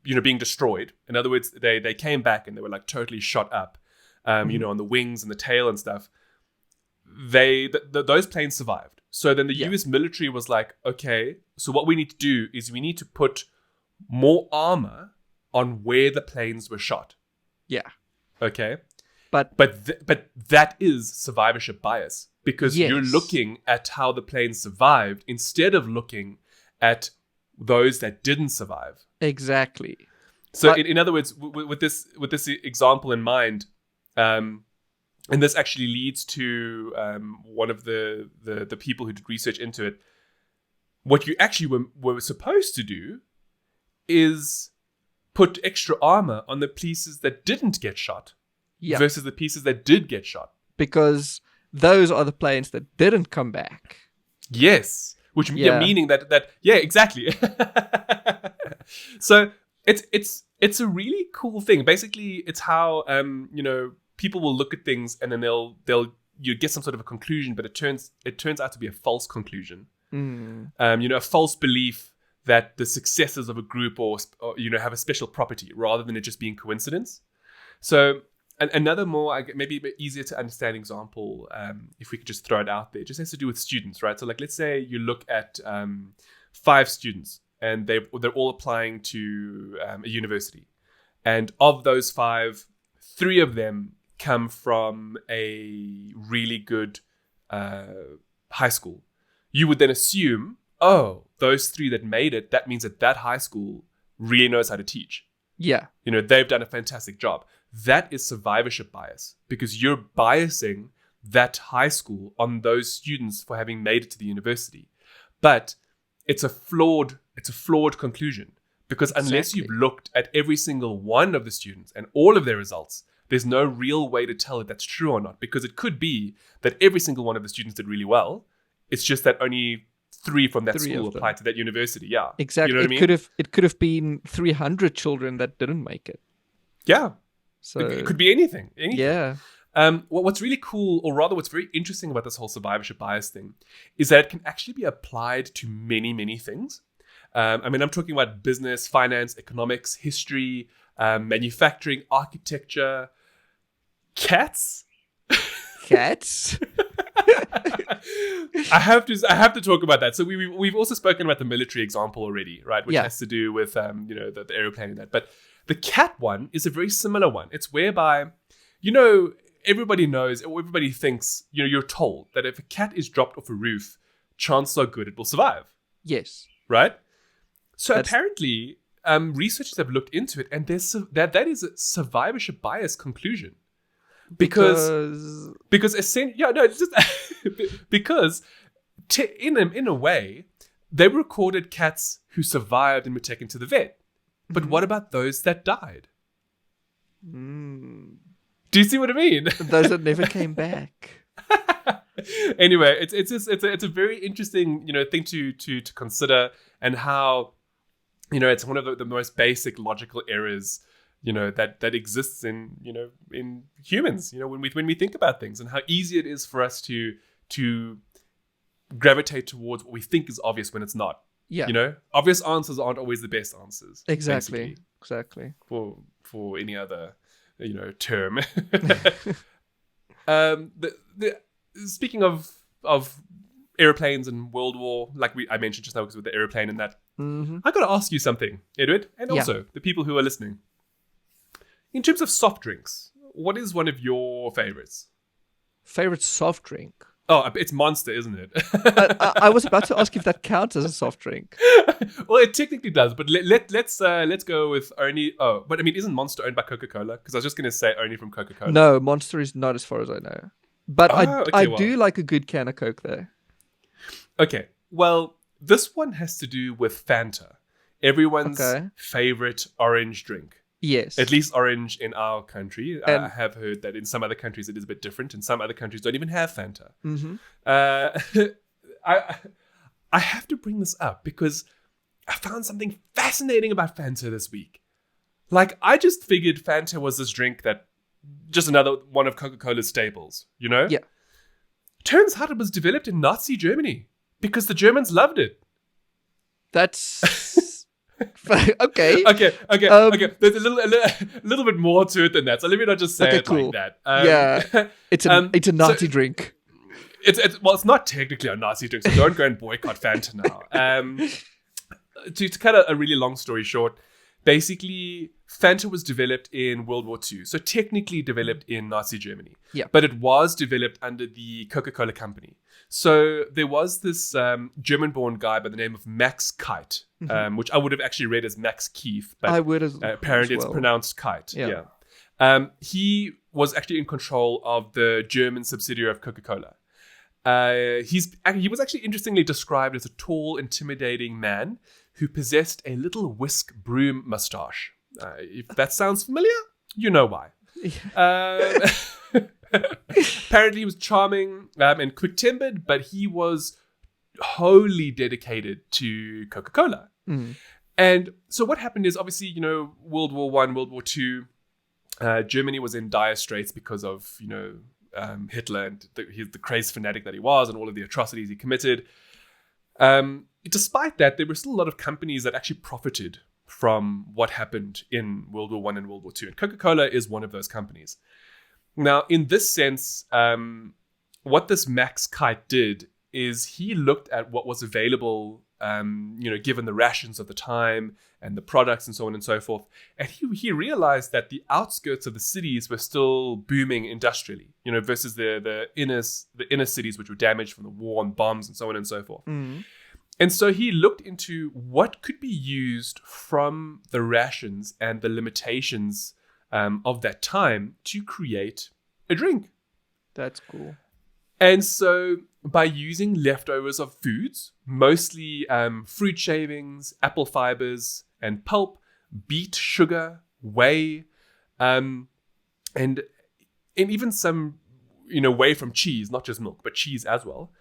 being destroyed. In other words, they came back and they were like totally shot up, on the wings and the tail and stuff. Those planes survived. So then the US military was like, okay, so what we need to do is we need to put more armor on where the planes were shot. Yeah. Okay. But that is survivorship bias because you're looking at how the planes survived instead of looking at those that didn't survive. Exactly. So in other words, with this example in mind, And this actually leads to one of the people who did research into it. What you actually were supposed to do is put extra armor on the pieces that didn't get shot versus the pieces that did get shot. Because those are the planes that didn't come back. Yes. Which meaning that exactly. So it's a really cool thing. Basically, it's how people will look at things and then you get some sort of a conclusion, but it turns out to be a false conclusion. A false belief that the successes of a group or have a special property rather than it just being coincidence. So another more maybe a bit easier to understand example, if we could just throw it out there, just has to do with students, right? So like let's say you look at 5 students and they're all applying to a university, and of those 5, 3 of them come from a really good high school. You would then assume, those 3 that made it, that means that high school really knows how to teach. Yeah. They've done a fantastic job. That is survivorship bias, because you're biasing that high school on those students for having made it to the university. But it's a flawed conclusion, because unless you've looked at every single one of the students and all of their results, there's no real way to tell if that's true or not, because it could be that every single one of the students did really well. It's just that only 3 from that school applied to that university. Yeah, exactly. You know what I mean? It could have been 300 children that didn't make it. Yeah, so it could be anything. Yeah. What's really cool, or rather what's very interesting about this whole survivorship bias thing, is that it can actually be applied to many, many things. I'm talking about business, finance, economics, history, manufacturing, architecture, cats. Cats? I have to talk about that. So we've also spoken about the military example already, right? Which has to do with the airplane and that. But the cat one is a very similar one. It's whereby, everybody knows, or everybody thinks, you're told that if a cat is dropped off a roof, chances are good it will survive. Yes. Right? So apparently, researchers have looked into it, and that is a survivorship bias conclusion. Because in a way, they recorded cats who survived and were taken to the vet. But what about those that died? Do you see what I mean? Those that never came back. Anyway, it's a very interesting thing to consider, and how it's one of the most basic logical errors that exists in humans, when we think about things, and how easy it is for us to gravitate towards what we think is obvious when it's not. Yeah. Obvious answers aren't always the best answers. Exactly. For any other, term. Speaking of airplanes and World War, like I mentioned just now, because with the airplane and that, I got to ask you something, Edward, and also the people who are listening. In terms of soft drinks, what is one of your favorites? Favorite soft drink? Oh, it's Monster, isn't it? I was about to ask if that counts as a soft drink. Well, it technically does, but let's go with only. Oh, but isn't Monster owned by Coca-Cola? Because I was just going to say only from Coca-Cola. No, Monster is not, as far as I know. But I do like a good can of Coke though. Okay, well, this one has to do with Fanta, everyone's favorite orange drink. Yes. At least orange in our country. I have heard that in some other countries it is a bit different, and some other countries don't even have Fanta. I have to bring this up because I found something fascinating about Fanta this week. Like, I just figured Fanta was this drink that just another one of Coca-Cola's staples, Yeah. Turns out it was developed in Nazi Germany because the Germans loved it. That's... Okay. There's a little bit more to it than that. So let me not just say it like that. It's a Nazi drink. It's not technically a Nazi drink, so don't go and boycott Fanta now. To cut a really long story short, basically Fanta was developed in World War II, so technically developed in Nazi Germany. Yeah. But it was developed under the Coca-Cola company. So there was this German-born guy by the name of Max Kite, which I would have actually read as Max Keith, but I would apparently as well. It's pronounced Kite. Yeah. He was actually in control of the German subsidiary of Coca-Cola. He was actually interestingly described as a tall, intimidating man who possessed a little whisk broom mustache. If that sounds familiar, you know why. Apparently, he was charming and quick-tempered, but he was wholly dedicated to Coca-Cola. And so what happened is, obviously, World War I, World War II, Germany was in dire straits because of, Hitler and the crazy fanatic that he was and all of the atrocities he committed. Despite that, there were still a lot of companies that actually profited from what happened in World War I and World War II. And Coca-Cola is one of those companies. Now, in this sense, what this Max Kite did is he looked at what was available, given the rations of the time and the products and so on and so forth. And he realized that the outskirts of the cities were still booming industrially, versus the inner cities, which were damaged from the war and bombs and so on and so forth. And so he looked into what could be used from the rations and the limitations of that time to create a drink. That's cool. And so by using leftovers of foods, mostly fruit shavings, apple fibers, and pulp, beet sugar, whey, and even some, whey from cheese, not just milk, but cheese as well,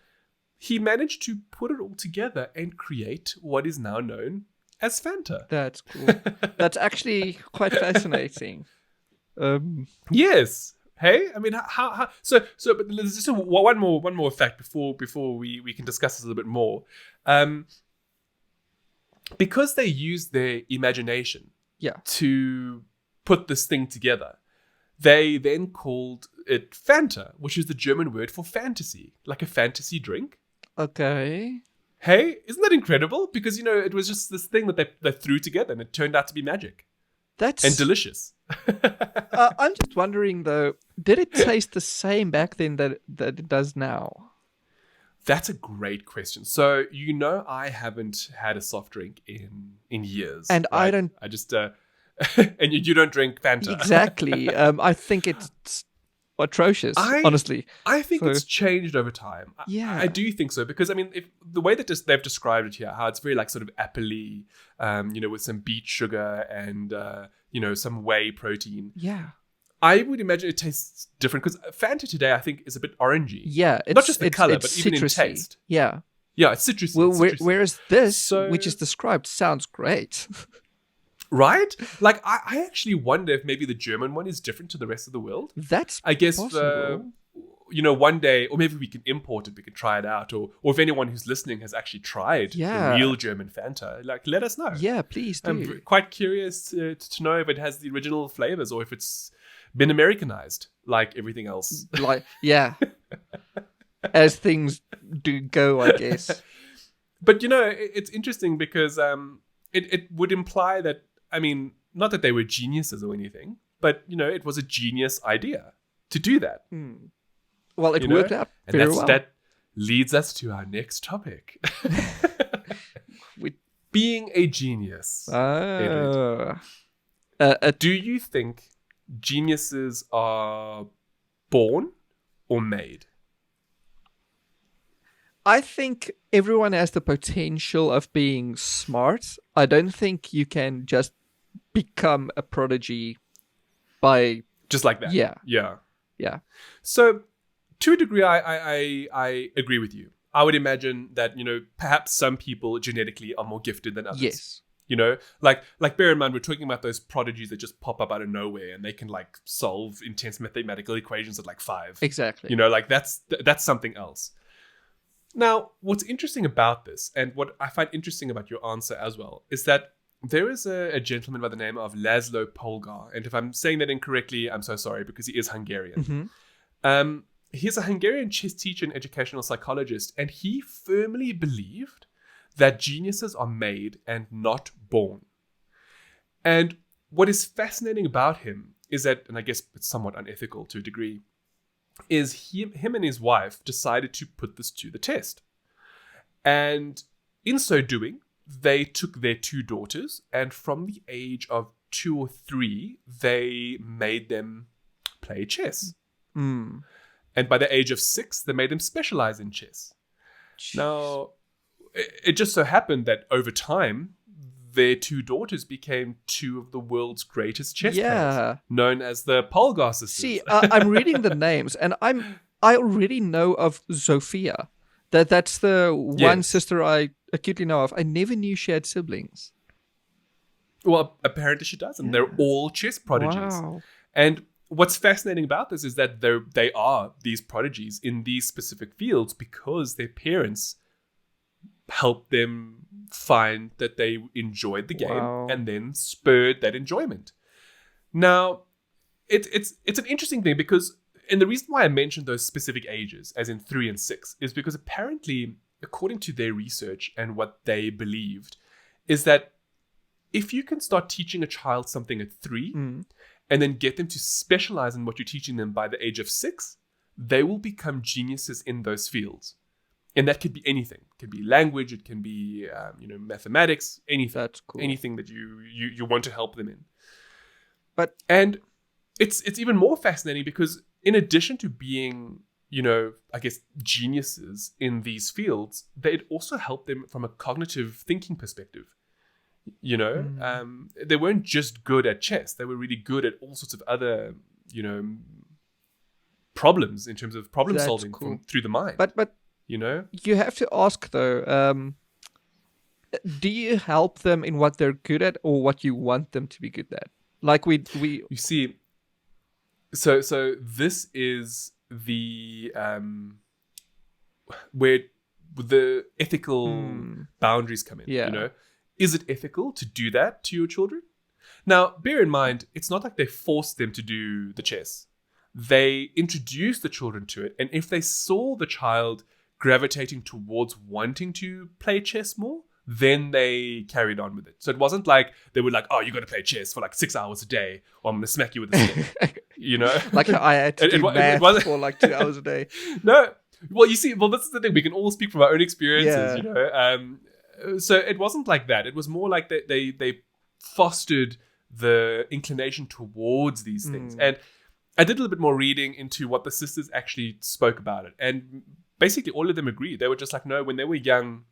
he managed to put it all together and create what is now known as Fanta. That's cool. That's actually quite fascinating. Yes. Hey, I mean, how? So, but there's just one more fact before we can discuss this a little bit more. Because they used their imagination, to put this thing together, they then called it Fanta, which is the German word for fantasy, like a fantasy drink. Okay. Hey, isn't that incredible? Because it was just this thing that they threw together, and it turned out to be magic. And delicious. I'm just wondering though, did it taste the same back then that it does now? That's a great question. So I haven't had a soft drink in years, and right? I don't. I just and you don't drink Fanta. Exactly. I think it's atrocious. Honestly, I think it's changed over time. Yeah, I do think so, because I mean, if the way that they've described it here, how it's very like sort of apple-y, with some beet sugar and some whey protein. Yeah. I would imagine it tastes different, because Fanta today, I think, is a bit orangey. Yeah, not just the color, but citrusy. even in taste. Yeah, it's citrusy. Well, citrusy. Whereas this, which is described, sounds great. Right? Like, I actually wonder if maybe the German one is different to the rest of the world. That's I guess possible. One day, or maybe we can import it, we can try it out, or if anyone who's listening has actually tried the real German Fanta, like, let us know. Yeah, please do. I'm quite curious to know if it has the original flavors or if it's been Americanized like everything else. As things do go, I guess. But it's interesting because it would imply that, I mean, not that they were geniuses or anything, but it was a genius idea to do that. Well, it worked out very well. That leads us to our next topic. Being a genius. Do you think geniuses are born or made? I think everyone has the potential of being smart. I don't think you can just become a prodigy by... Just like that. Yeah. So, to a degree, I agree with you. I would imagine that, perhaps some people genetically are more gifted than others. Yes. Like bear in mind, we're talking about those prodigies that just pop up out of nowhere and they can like solve intense mathematical equations at like 5. Exactly. That's something else. Now, what's interesting about this, and what I find interesting about your answer as well, is that there is a gentleman by the name of Laszlo Polgar, and if I'm saying that incorrectly, I'm so sorry, because he is Hungarian. Mm-hmm. He's a Hungarian chess teacher and educational psychologist, and he firmly believed that geniuses are made and not born. And what is fascinating about him is that, and I guess it's somewhat unethical to a degree, is him and his wife decided to put this to the test. And in so doing, they took their 2 daughters, and from the age of 2 or 3, they made them play chess. Mm. And by the age of 6, they made them specialize in chess. Jeez. Now, it just so happened that over time, their 2 daughters became 2 of the world's greatest chess players, known as the Polgar sisters. See, I'm reading the names, and I already know of Sophia. That's the one sister I acutely know of. I never knew she had siblings. Well, apparently she does, and they're all chess prodigies. Wow. And what's fascinating about this is that they are these prodigies in these specific fields because their parents helped them find that they enjoyed the game and then spurred that enjoyment. Now, it's an interesting thing because, and the reason why I mentioned those specific ages, as in 3 and 6, is because apparently, according to their research and what they believed, is that if you can start teaching a child something at 3 and then get them to specialize in what you're teaching them by the age of 6, they will become geniuses in those fields. And that could be anything. It could be language. It can be, mathematics. Anything. That's cool. Anything that you want to help them in. And it's even more fascinating because in addition to being, I guess, geniuses in these fields, they'd also help them from a cognitive thinking perspective. They weren't just good at chess. They were really good at all sorts of other, problems in terms of problem solving through the mind. But you have to ask though, do you help them in what they're good at or what you want them to be good at? Like we you see, so this is the where the ethical boundaries come in. Yeah. Is it ethical to do that to your children? Now, bear in mind, it's not like they forced them to do the chess. They introduced the children to it, and if they saw the child gravitating towards wanting to play chess more, then they carried on with it. So it wasn't like they were like, oh, you got to play chess for like 6 hours a day, or I'm going to smack you with a stick. Like I had to do math for like 2 hours a day. No. Well, you see, this is the thing. We can all speak from our own experiences, So it wasn't like that. It was more like they fostered the inclination towards these things. And I did a little bit more reading into what the sisters actually spoke about it. And basically all of them agreed. They were just like, no, when they were young,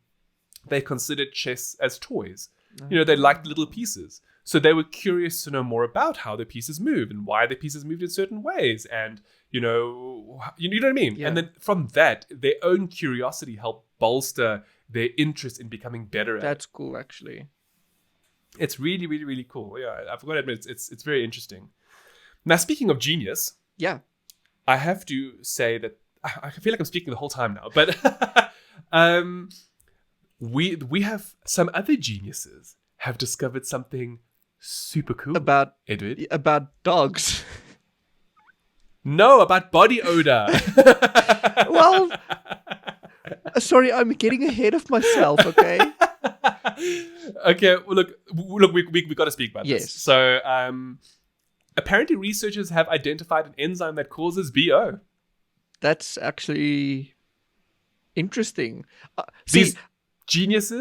they considered chess as toys. They liked little pieces. So they were curious to know more about how the pieces move and why the pieces moved in certain ways. And, you know what I mean? Yeah. And then from that, their own curiosity helped bolster their interest in becoming better at it. That's cool, actually. It's really, really, really cool. Yeah, I forgot to admit, it's very interesting. Now, speaking of genius, I have to say that I feel like I'm speaking the whole time now, but we have some other geniuses have discovered something super cool about Edward. About dogs. No, about body odor. Well, sorry, I'm getting ahead of myself. Okay. Okay. Well, look, we got to speak about this. So, apparently, researchers have identified an enzyme that causes BO. That's actually interesting. These genius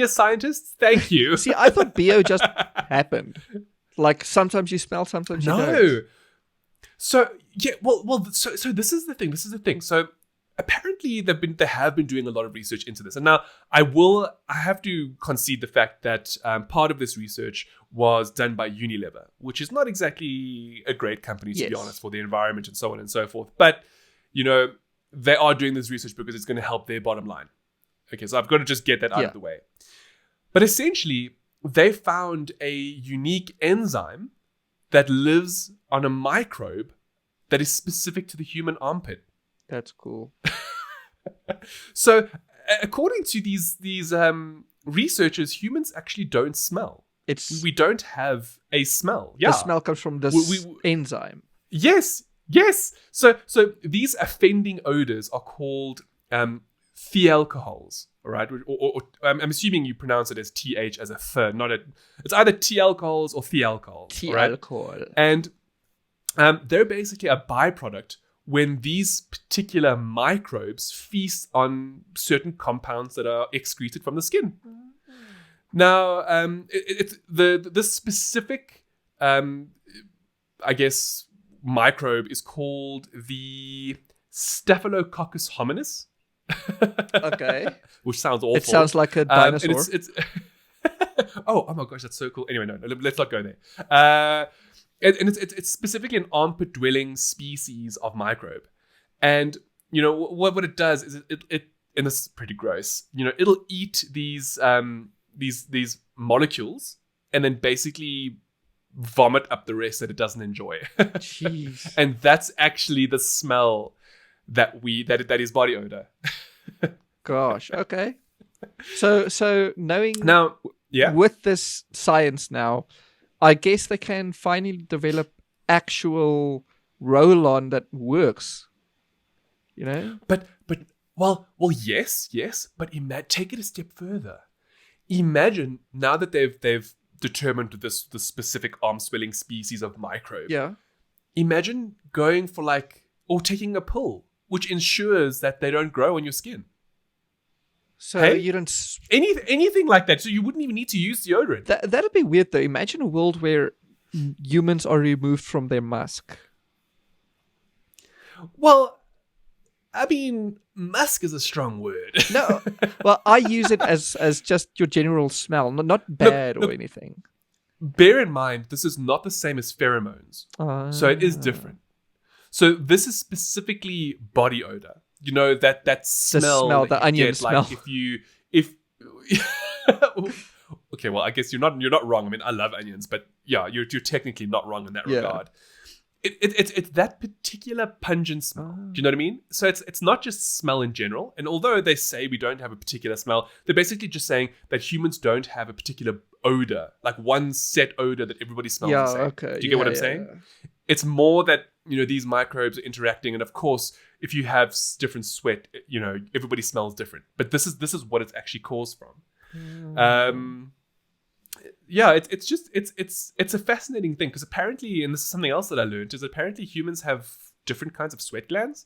scientists. Thank you. See, I thought BO just happened. Like sometimes you smell, sometimes you don't. No. So yeah, so this is the thing. So apparently they have been doing a lot of research into this, and now I have to concede the fact that part of this research was done by Unilever, which is not exactly a great company to be honest for the environment and so on and so forth. But they are doing this research because it's going to help their bottom line. Okay, so I've got to just get that out of the way. But essentially, they found a unique enzyme that lives on a microbe that is specific to the human armpit. That's cool. So, according to these researchers, humans actually don't smell. We don't have a smell. Yeah, the smell comes from this enzyme. Yes. So these offending odors are called thialcohols. All right, or I'm assuming you pronounce it as th as a th, not a. It's either thialcohols or thialcohol. Thialcohol. Right? And they're basically a byproduct when these particular microbes feast on certain compounds that are excreted from the skin. Now, it's this specific, I guess, microbe is called the Staphylococcus hominis. Okay. Which sounds awful. It sounds like a dinosaur. And it's oh my gosh, that's so cool. Anyway, no, let's not go there. And it's specifically an armpit-dwelling species of microbe. And, what it does is it and this is pretty gross, it'll eat these molecules and then basically vomit up the rest that it doesn't enjoy. Jeez. And that's actually the smell that is body odor. Gosh. Okay. So knowing now, yeah, with this science now, I guess they can finally develop actual roll-on that works. But well, yes, but take it a step further. Imagine now that they've determined this specific arm-swelling species of microbe. Yeah. Imagine going for or taking a pill, which ensures that they don't grow on your skin. So you don't anything like that. So you wouldn't even need to use deodorant. That'd be weird though. Imagine a world where humans are removed from their musk. Well, I mean, musk is a strong word. No, well, I use it as just your general smell, not bad or anything. Bear in mind, this is not the same as pheromones, so it is different. So this is specifically body odor. That smell, the onion smell. Okay, well, I guess you're not wrong. I mean, I love onions, but yeah, you're technically not wrong in that regard. It's that particular pungent smell. Do you know what I mean? So it's not just smell in general. And although they say we don't have a particular smell, they're basically just saying that humans don't have a particular odor, like one set odor that everybody smells the same. Okay. Do you get what I'm saying? It's more that these microbes are interacting, and of course, if you have different sweat, everybody smells different. But this is what it's actually caused from. Yeah, it's a fascinating thing because apparently, and this is something else that I learned, is apparently humans have different kinds of sweat glands.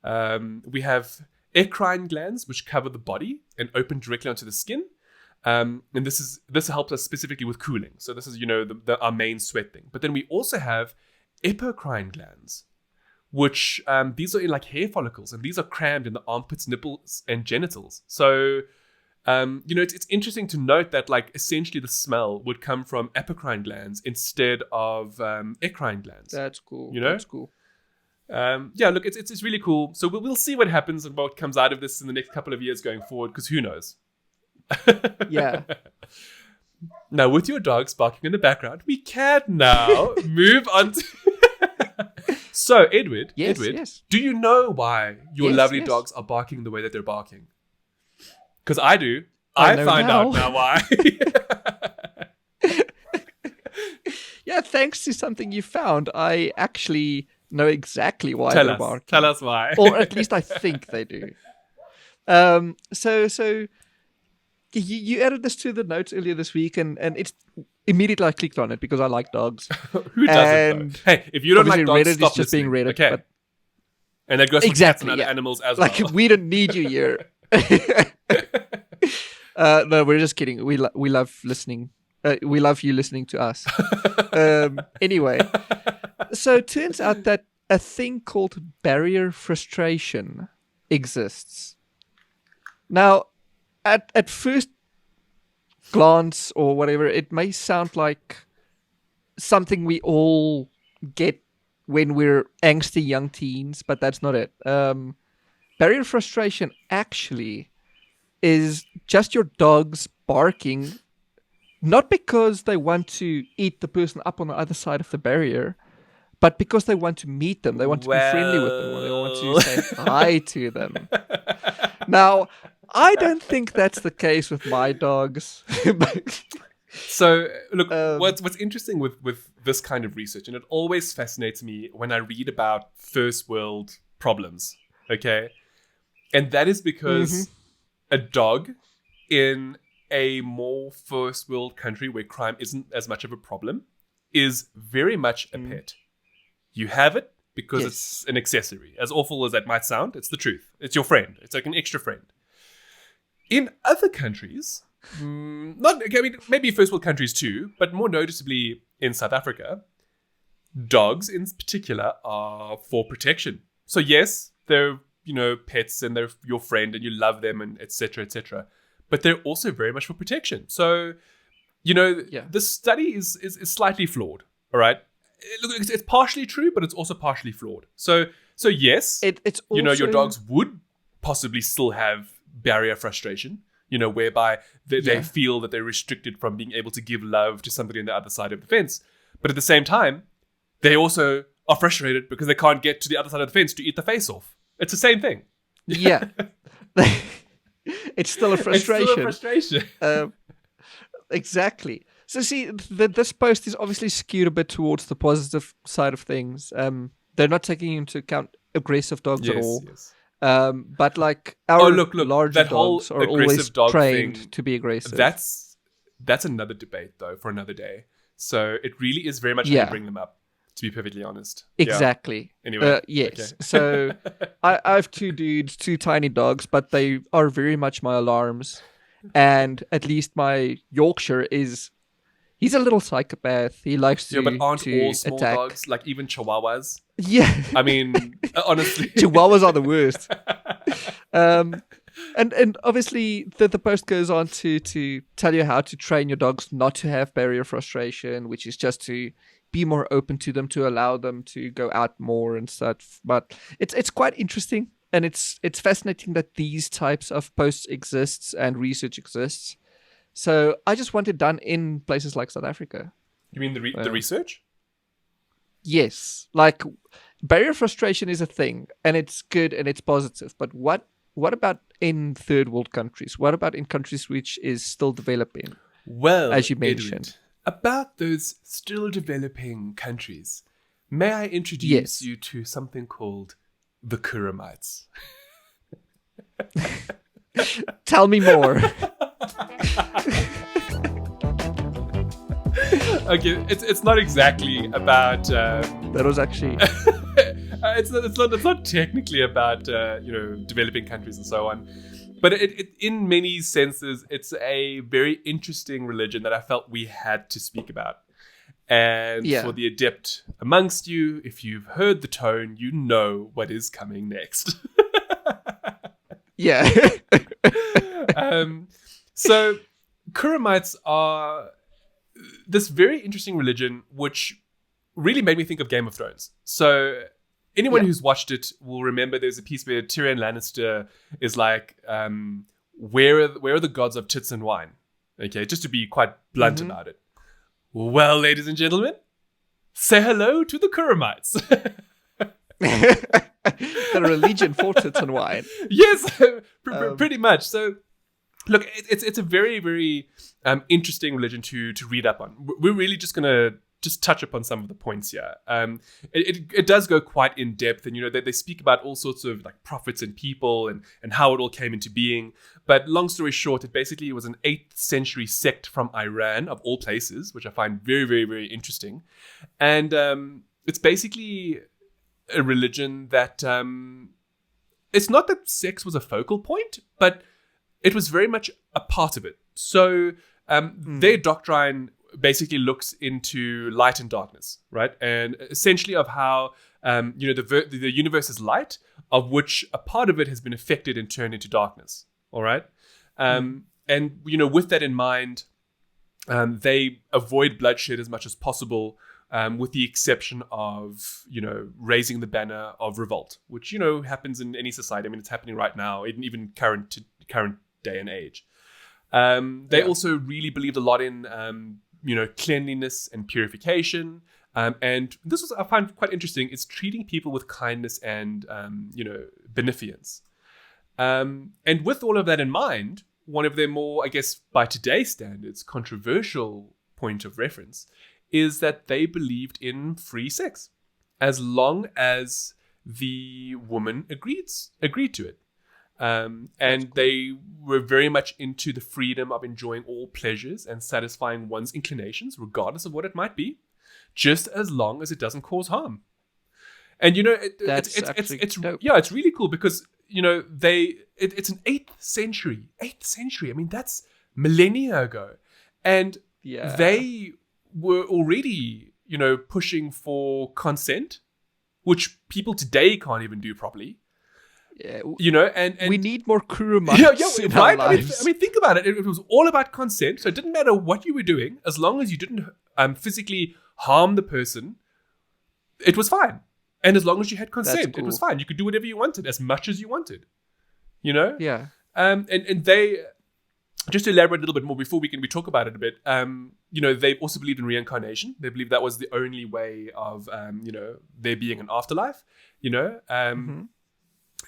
We have eccrine glands, which cover the body and open directly onto the skin. And this helps us specifically with cooling. So this is our main sweat thing. But then we also have epicrine glands, which these are in hair follicles, and these are crammed in the armpits, nipples, and genitals. So it's interesting to note that essentially the smell would come from epicrine glands instead of eccrine glands. That's cool. That's cool. Yeah, look, it's really cool. So we'll see what happens and what comes out of this in the next couple of years going forward, because who knows? Yeah. Now, with your dogs barking in the background, we can now move on to... So, Edward, yes. Do you know why your lovely dogs are barking the way that they're barking? Because I do. I find out now why. Yeah, thanks to something you found, I actually know exactly why they're barking. Tell us why. Or at least I think they do. So you added this to the notes earlier this week, and it's immediately I clicked on it because I like dogs. Who doesn't? Hey, if you don't like dogs, Reddit stop is just listening. being Reddit. Okay. But and that goes for cats and other animals as well. We don't need you here. No, we're just kidding. We love listening. We love you listening to us. Anyway, so it turns out that a thing called barrier frustration exists. Now, at first glance or whatever, it may sound like something we all get when we're angsty young teens, but that's not it. Barrier frustration actually is just your dogs barking, not because they want to eat the person up on the other side of the barrier, but because they want to meet them. They want to be friendly with them, or they want to say hi to them. Now, I don't think that's the case with my dogs. So, look, what's interesting with this kind of research, and it always fascinates me when I read about first world problems, okay? And that is because a dog in a more first world country where crime isn't as much of a problem is very much a pet. You have it because it's an accessory. As awful as that might sound, it's the truth. It's your friend. It's like an extra friend. In other countries, maybe first world countries too, but more noticeably in South Africa, dogs in particular are for protection. So yes, they're, pets and they're your friend and you love them and etc. etc. But they're also very much for protection. So, the study is slightly flawed. All right. Look, it's partially true, but it's also partially flawed. So yes, it's also... your dogs would possibly still have barrier frustration, whereby they feel that they're restricted from being able to give love to somebody on the other side of the fence. But at the same time, they also are frustrated because they can't get to the other side of the fence to eat the face off. It's the same thing. Yeah. It's still a frustration. Exactly. So see, this post is obviously skewed a bit towards the positive side of things. They're not taking into account aggressive dogs at all. Yes. But like our larger that whole dogs are always dog trained thing, to be aggressive. That's another debate though for another day. So it really is very much how you bring them up, to be perfectly honest. Exactly. Yeah. Anyway. Yes. Okay. So I have two tiny dogs, but they are very much my alarms. And at least my Yorkshire he's a little psychopath. He likes to but aren't to all small attack. dogs, like even Chihuahuas? Yeah. I mean, honestly. Chihuahuas are the worst. And obviously the post goes on to tell you how to train your dogs not to have barrier frustration, which is just to be more open to them, to allow them to go out more and such. But it's quite interesting, and it's fascinating that these types of posts exists and research exists. So I just want it done in places like South Africa. You mean the research? Yes. Like, barrier frustration is a thing, and it's good and it's positive. But what about in third world countries? What about in countries which is still developing? Well, as you mentioned. Edward, about those still developing countries, may I introduce you to something called the Khurramites? Tell me more. Okay, it's not exactly about. That was actually. it's not technically about developing countries and so on, but it in many senses it's a very interesting religion that I felt we had to speak about. And for the adept amongst you, if you've heard the tone, you know what is coming next. Yeah. So Khurramites are this very interesting religion which really made me think of Game of Thrones. So anyone who's watched it will remember there's a piece where Tyrion Lannister is like, where are the gods of tits and wine? Okay, just to be quite blunt about it. Well, ladies and gentlemen, say hello to the Khurramites. The religion for tits and wine. Yes, pretty much. So, look, it's a very, very interesting religion to read up on. We're really just going to touch upon some of the points here. It does go quite in depth, and they speak about all sorts of like prophets and people and how it all came into being. But long story short, it basically was an 8th century sect from Iran, of all places, which I find very, very, very interesting. And it's basically a religion that it's not that sex was a focal point, but it was very much a part of it. So their doctrine basically looks into light and darkness, right? And essentially of how the universe is light, of which a part of it has been affected and turned into darkness. All right, and with that in mind, they avoid bloodshed as much as possible, with the exception of raising the banner of revolt, which happens in any society. I mean, it's happening right now, in even current day and age. They also really believed a lot in cleanliness and purification. And this was, I find quite interesting, it's treating people with kindness and, beneficence. And with all of that in mind, one of their more, I guess, by today's standards, controversial point of reference is that they believed in free sex, as long as the woman agreed to it. And they were very much into the freedom of enjoying all pleasures and satisfying one's inclinations, regardless of what it might be, just as long as it doesn't cause harm. And it's really cool because it's an 8th century. I mean, that's millennia ago, and they were already pushing for consent, which people today can't even do properly. Yeah, and we need more Khurramites in our lives. I mean, think about it. It was all about consent, so it didn't matter what you were doing, as long as you didn't physically harm the person. It was fine, and as long as you had consent, it was fine. You could do whatever you wanted, as much as you wanted. Yeah. And they, just to elaborate a little bit more before we talk about it a bit. They also believed in reincarnation. They believed that was the only way of there being an afterlife.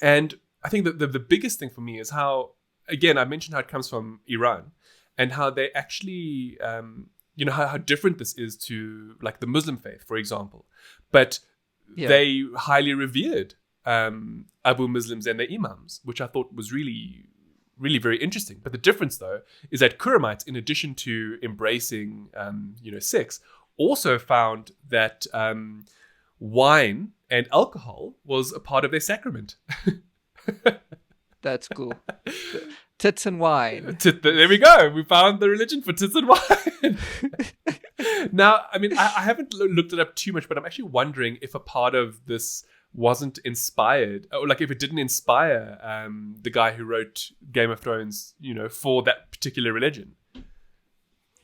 And I think that the biggest thing for me is how, again, I mentioned how it comes from Iran, and how they actually, how different this is to like the Muslim faith, for example. But they highly revered Abu Muslims and their imams, which I thought was really, really very interesting. But the difference, though, is that Khurramites, in addition to embracing, sex, also found that wine and alcohol was a part of their sacrament. That's cool. Tits and wine. There we go. We found the religion for tits and wine. Now, I mean, I haven't looked it up too much, but I'm actually wondering if a part of this wasn't inspired, or like if it didn't inspire the guy who wrote Game of Thrones, for that particular religion.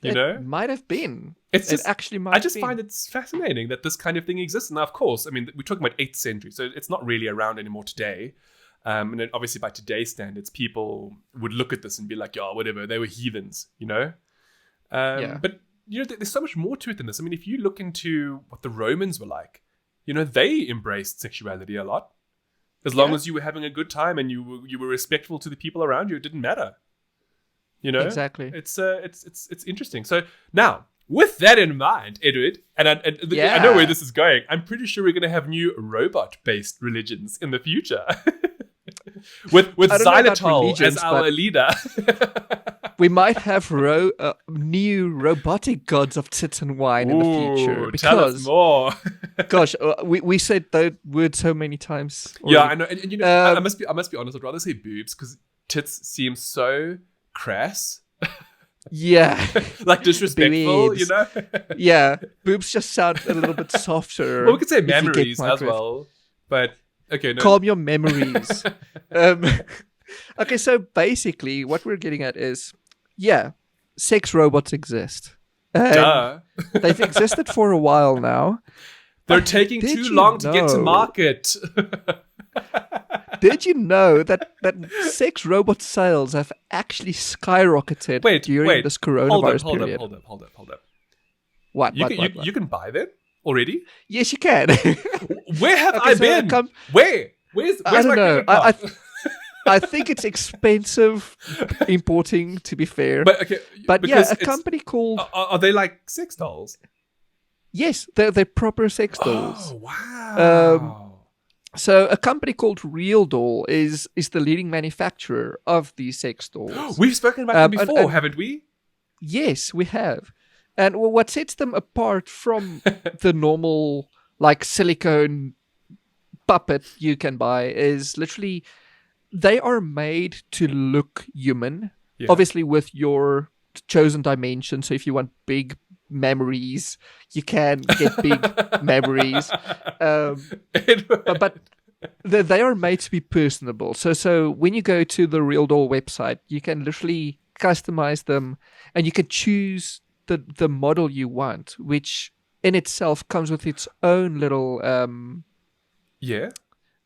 It might have been. It actually might. I just find it fascinating that this kind of thing exists. Now, of course, I mean, we're talking about 8th century, so it's not really around anymore today. And then obviously by today's standards, people would look at this and be like, "Yeah, whatever, they were heathens," But there's so much more to it than this. I mean, if you look into what the Romans were like, they embraced sexuality a lot. As long as you were having a good time and you were respectful to the people around you, it didn't matter. Exactly. It's interesting. So now, with that in mind, Edward, and I know where this is going. I'm pretty sure we're going to have new robot-based religions in the future, with xylitol as our leader. We might have new robotic gods of tits and wine in the future. Because, tell us more. Gosh, we said that word so many times already. Yeah, I know. And I must be honest. I'd rather say boobs because tits seem so crass. Yeah. Like disrespectful, boobs. Yeah. Boobs just sound a little bit softer. Well, we could say memories as well. But okay, no. Calm your memories. Okay, so basically what we're getting at is, sex robots exist. They've existed for a while now. They're taking too long to get to market. Did you know that sex robot sales have actually skyrocketed during this coronavirus period? Hold up. What? You can buy them already? Yes, you can. Where have I been? Where's I don't my know. credit card? I think it's expensive importing, to be fair. But a company called... Are they like sex dolls? Yes, they're proper sex dolls. Oh, wow. So a company called Real Doll is the leading manufacturer of these sex dolls. We've spoken about them before, haven't we? Yes, we have. And what sets them apart from the normal, like, silicone puppet you can buy is literally they are made to look human, obviously with your chosen dimension. So if you want big memories, you can get big memories. But they are made to be personable. So when you go to the Real Doll website, you can literally customize them and you can choose the model you want, which in itself comes with its own little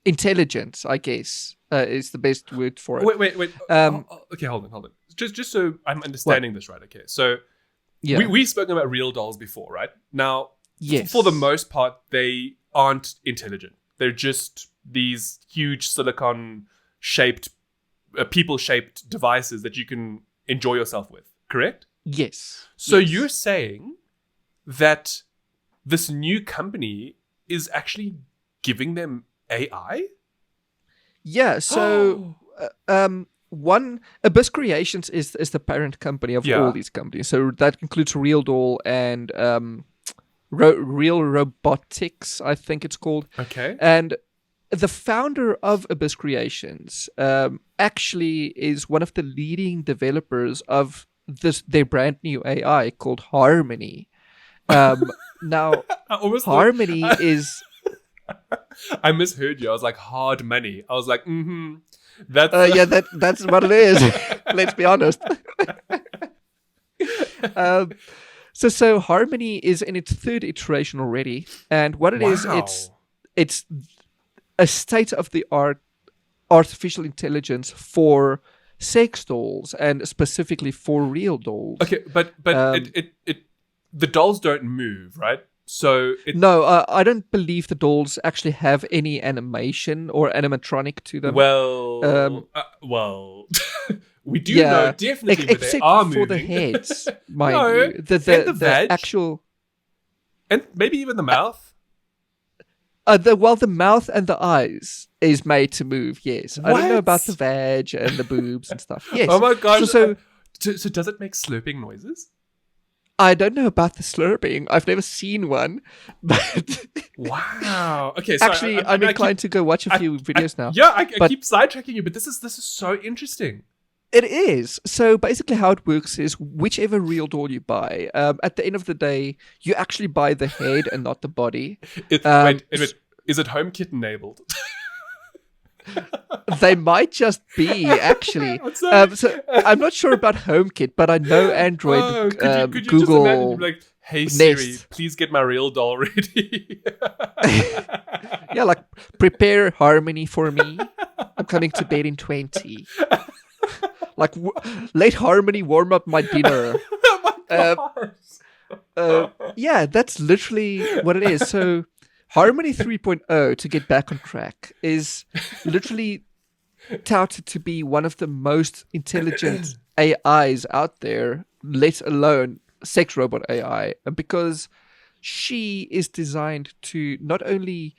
intelligence, I guess, is the best word for it. Wait. Okay, hold on. Just so I'm understanding this right. Okay, so we've spoken about real dolls before, right? Now, for the most part, they aren't intelligent. They're just these huge silicon-shaped, people-shaped devices that you can enjoy yourself with, correct? Yes. So you're saying that this new company is actually giving them AI? Yeah, so Abyss Creations is the parent company of all these companies. So that includes Real Doll and Real Robotics, I think it's called. Okay. And the founder of Abyss Creations actually is one of the leading developers of their brand new AI called Harmony. Now, I almost Harmony is... I misheard you. I was like, hard money. I was like, That's that's what it is. Let's be honest. So Harmony is in its third iteration already, and what it is, it's a state-of-the-art artificial intelligence for sex dolls, and specifically for real dolls. Okay, but the dolls don't move, right? So no, I don't believe the dolls actually have any animation or animatronic to them. Well, we do know definitely that they are moving. For the heads, mind you. The actual... And maybe even the mouth? The mouth and the eyes is made to move, yes. What? I don't know about the vag and the boobs and stuff. Yes. Oh my god. So does it make slurping noises? I don't know about the slurping. I've never seen one. But wow. Okay, sorry. Actually, I'm inclined to go watch a few videos now. Yeah, I keep sidetracking you, but this is so interesting. It is. So basically how it works is whichever real doll you buy, at the end of the day, you actually buy the head and not the body. Wait, is it HomeKit enabled? They might just be, actually. So I'm not sure about HomeKit, but I know Android, could you Google... just imagine, you'd be like, hey Siri, Nest. please get my real doll ready. Yeah, like, prepare Harmony for me. I'm coming to bed in 20. Like, let Harmony warm up my dinner. Oh my gosh. Yeah, that's literally what it is. So Harmony 3.0, to get back on track, is literally touted to be one of the most intelligent AIs out there, let alone sex robot AI, because she is designed to not only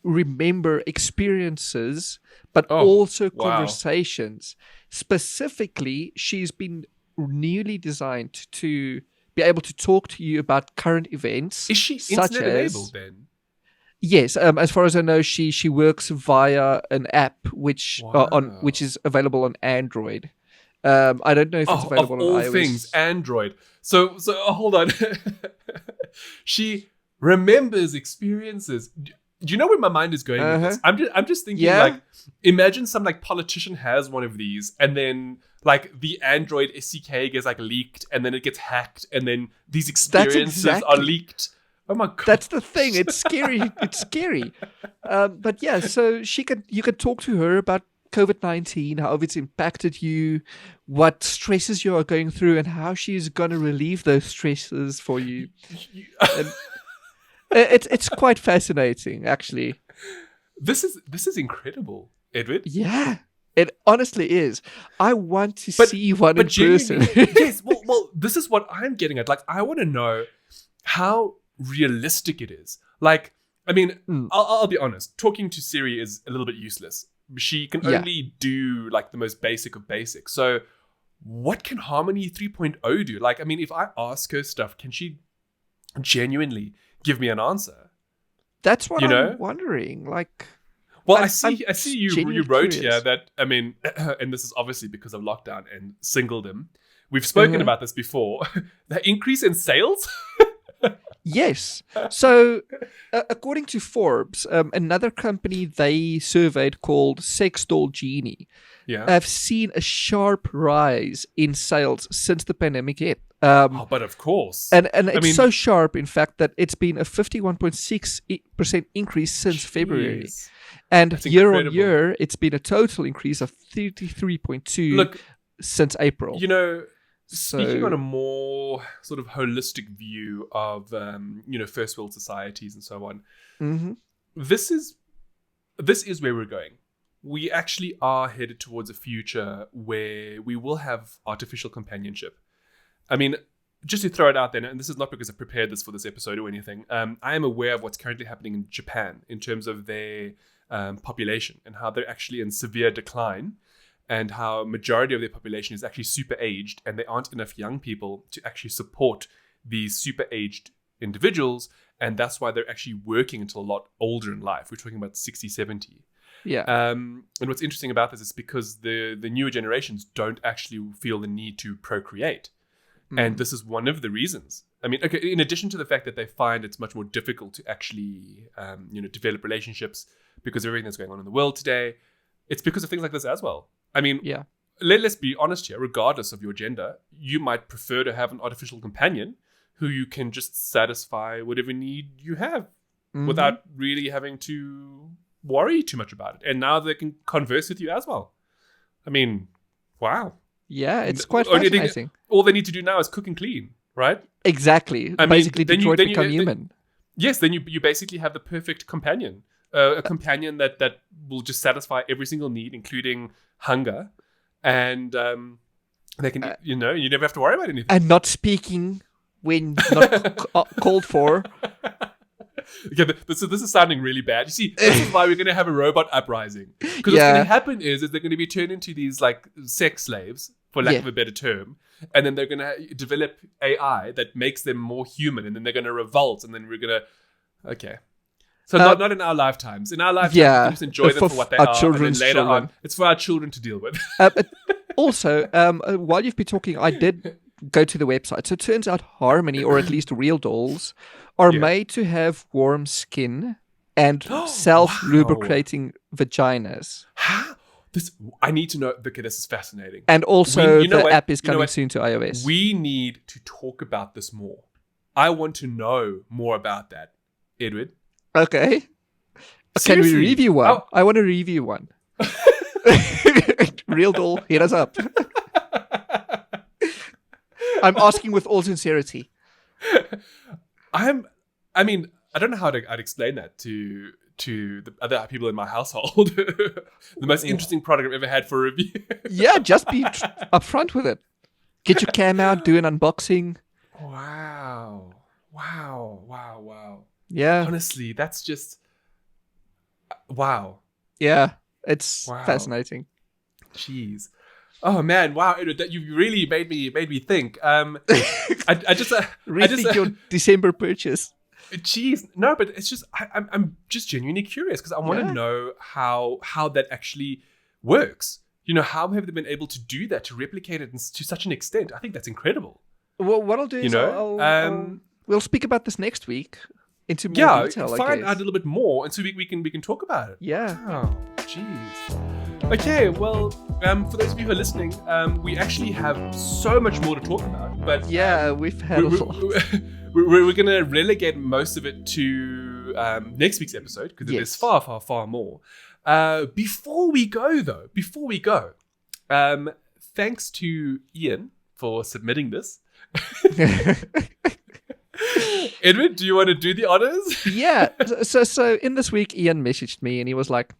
remember experiences, but also conversations. Specifically, she's been newly designed to be able to talk to you about current events. Is she internet enabled then? Yes, as far as I know, she works via an app which is available on Android. I don't know if it's available on iOS. Of all things, Android. So hold on. She remembers experiences. Do you know where my mind is going with this? I'm just thinking, like, imagine some like politician has one of these, and then like the Android SDK gets like leaked, and then it gets hacked, and then these experiences are leaked. Oh my god! That's the thing. It's scary. It's scary. But yeah, so you could talk to her about COVID-19, how it's impacted you, what stresses you are going through, and how she's gonna relieve those stresses for you. And it's quite fascinating, actually. This is incredible, Edward. Yeah, it honestly is. I want to see one in person. Yes. Well, this is what I'm getting at. Like, I want to know how realistic it is. Like, I mean, I'll be honest. Talking to Siri is a little bit useless. She can only do like the most basic of basics. So, what can Harmony 3.0 do? Like, I mean, if I ask her stuff, can she genuinely give me an answer? That's what I'm wondering. Like, well, I see you wrote curious here that, I mean, and this is obviously because of lockdown and singledom. We've spoken about this before. The increase in sales. Yes. So, according to Forbes, another company they surveyed called Sex Doll Genie have seen a sharp rise in sales since the pandemic hit. But of course. And it's so sharp, in fact, that it's been a 51.6% increase since February. And year on year, it's been a total increase of 33.2% since April. You know, speaking on a more sort of holistic view of, first world societies and so on, this is where we're going. We actually are headed towards a future where we will have artificial companionship. I mean, just to throw it out there, and this is not because I've prepared this for this episode or anything, I am aware of what's currently happening in Japan in terms of their population and how they're actually in severe decline, and how majority of their population is actually super aged, and there aren't enough young people to actually support these super aged individuals, and that's why they're actually working until a lot older in life. We're talking about 60, 70. Yeah. And what's interesting about this is because the newer generations don't actually feel the need to procreate. And this is one of the reasons I mean, okay, in addition to the fact that they find it's much more difficult to actually, develop relationships because of everything that's going on in the world today, it's because of things like this as well. I mean, Yeah. let's be honest here, regardless of your gender, you might prefer to have an artificial companion who you can just satisfy whatever need you have without really having to worry too much about it. And now they can converse with you as well. I mean, wow. Yeah, it's quite Only thing- fascinating. all they need to do now is cook and clean, right? Exactly. I mean, Basically, then Detroit you- become then- human. Yes, then you basically have the perfect companion. A companion that will just satisfy every single need, including hunger. And they can, you never have to worry about anything. And not speaking when not called for. Okay, so this is sounding really bad. You see, this is why we're going to have a robot uprising. Because what's going to happen is they're going to be turned into these like sex slaves, for lack of a better term. And then they're going to develop AI that makes them more human. And then they're going to revolt. And then we're going to... Okay. So not in our lifetimes. In our lifetimes, we can just enjoy them for what they are. And then later on, it's for our children to deal with. Also, while you've been talking, I did go to the website. So it turns out Harmony, or at least real dolls, are made to have warm skin and self-lubricating vaginas. I need to know. Okay, this is fascinating. And also, the app is coming soon to iOS. We need to talk about this more. I want to know more about that, Edward. Okay. Seriously? Can we review one? Oh. I want to review one. Real doll, hit us up. I'm asking with all sincerity. I don't know how I'd explain that to the other people in my household. The most interesting product I've ever had for review. Yeah, just be upfront with it. Get your cam out, do an unboxing. Wow. Yeah. Honestly, that's just... Wow. Yeah, it's fascinating. Jeez. Oh man, wow, Edward, that you really made me think. I just your December purchase. Jeez, no, but it's just I'm just genuinely curious because I want to know how that actually works. How have they been able to do that, to replicate it to such an extent? I think that's incredible. Well, what I'll do is we'll speak about this next week into more detail. Find out a little bit more, and so we can talk about it. Yeah. Oh, jeez. Okay, well, for those of you who are listening, we actually have so much more to talk about. But we've had a lot. We're going to relegate most of it to next week's episode because there's far, far, far more. Before we go, thanks to Ian for submitting this. Edward, do you want to do the honors? Yeah. So in this week, Ian messaged me and he was like,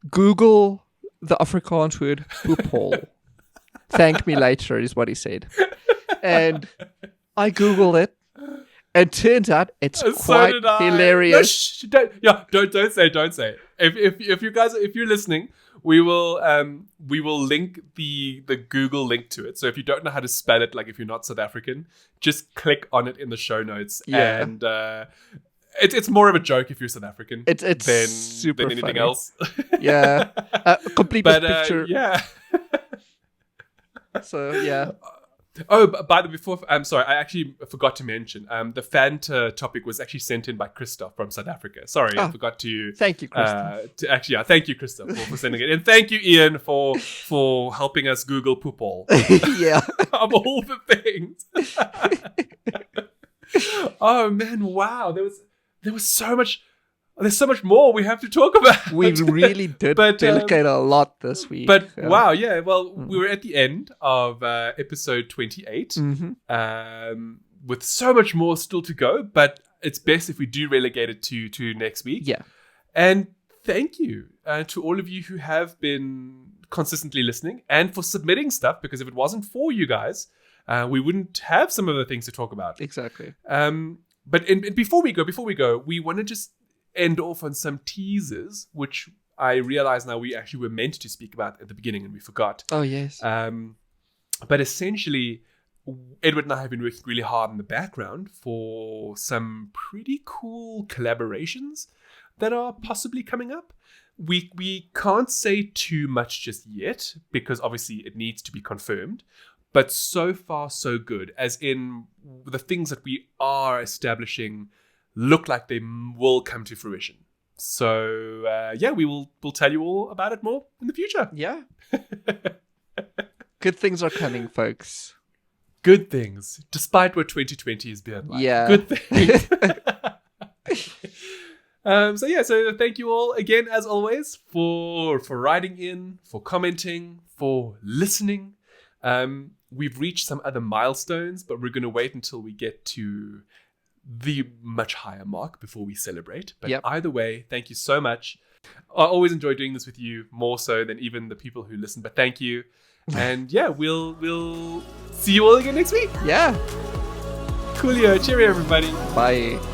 Google the Afrikaans word poephol. Thank me later is what he said. And I Googled it. And turns out it's quite hilarious. No, don't say it. If you're listening, we will link the Google link to it. So if you don't know how to spell it, like if you're not South African, just click on it in the show notes. Yeah. And it's more of a joke if you're South African than super anything funny. else. Yeah. Complete with picture. Yeah. So yeah. Oh, by the before, I'm sorry, I actually forgot to mention the Fanta topic was actually sent in by Christoph from South Africa. Sorry, I forgot to. Thank you, Christoph. Thank you, Christoph, for sending it, and thank you, Ian, for helping us Google poephol. Yeah, of all the things. Oh man, wow! There was so much. There's so much more we have to talk about. We really did delegate a lot this week. But wow, yeah. Well, we were at the end of episode 28 with so much more still to go. But it's best if we do relegate it to next week. Yeah. And thank you to all of you who have been consistently listening and for submitting stuff, because if it wasn't for you guys, we wouldn't have some of the things to talk about. Exactly. But before we go, we want to just end off on some teasers, which I realize now we actually were meant to speak about at the beginning and we forgot. Oh, yes. But essentially, Edward and I have been working really hard in the background for some pretty cool collaborations that are possibly coming up. We can't say too much just yet because obviously it needs to be confirmed. but so far so good, as in the things that we are establishing look like they will come to fruition. So we'll tell you all about it more in the future. Yeah. Good things are coming, folks. Good things, despite what 2020 has been like. Yeah. Good things. So thank you all again, as always, for writing in, for commenting, for listening. We've reached some other milestones, but we're going to wait until we get to the much higher mark before we celebrate. But Either way, thank you so much. I always enjoy doing this with you, more so than even the people who listen. But thank you. And we'll see you all again next week. Yeah. Coolio. Cheerio, everybody. Bye.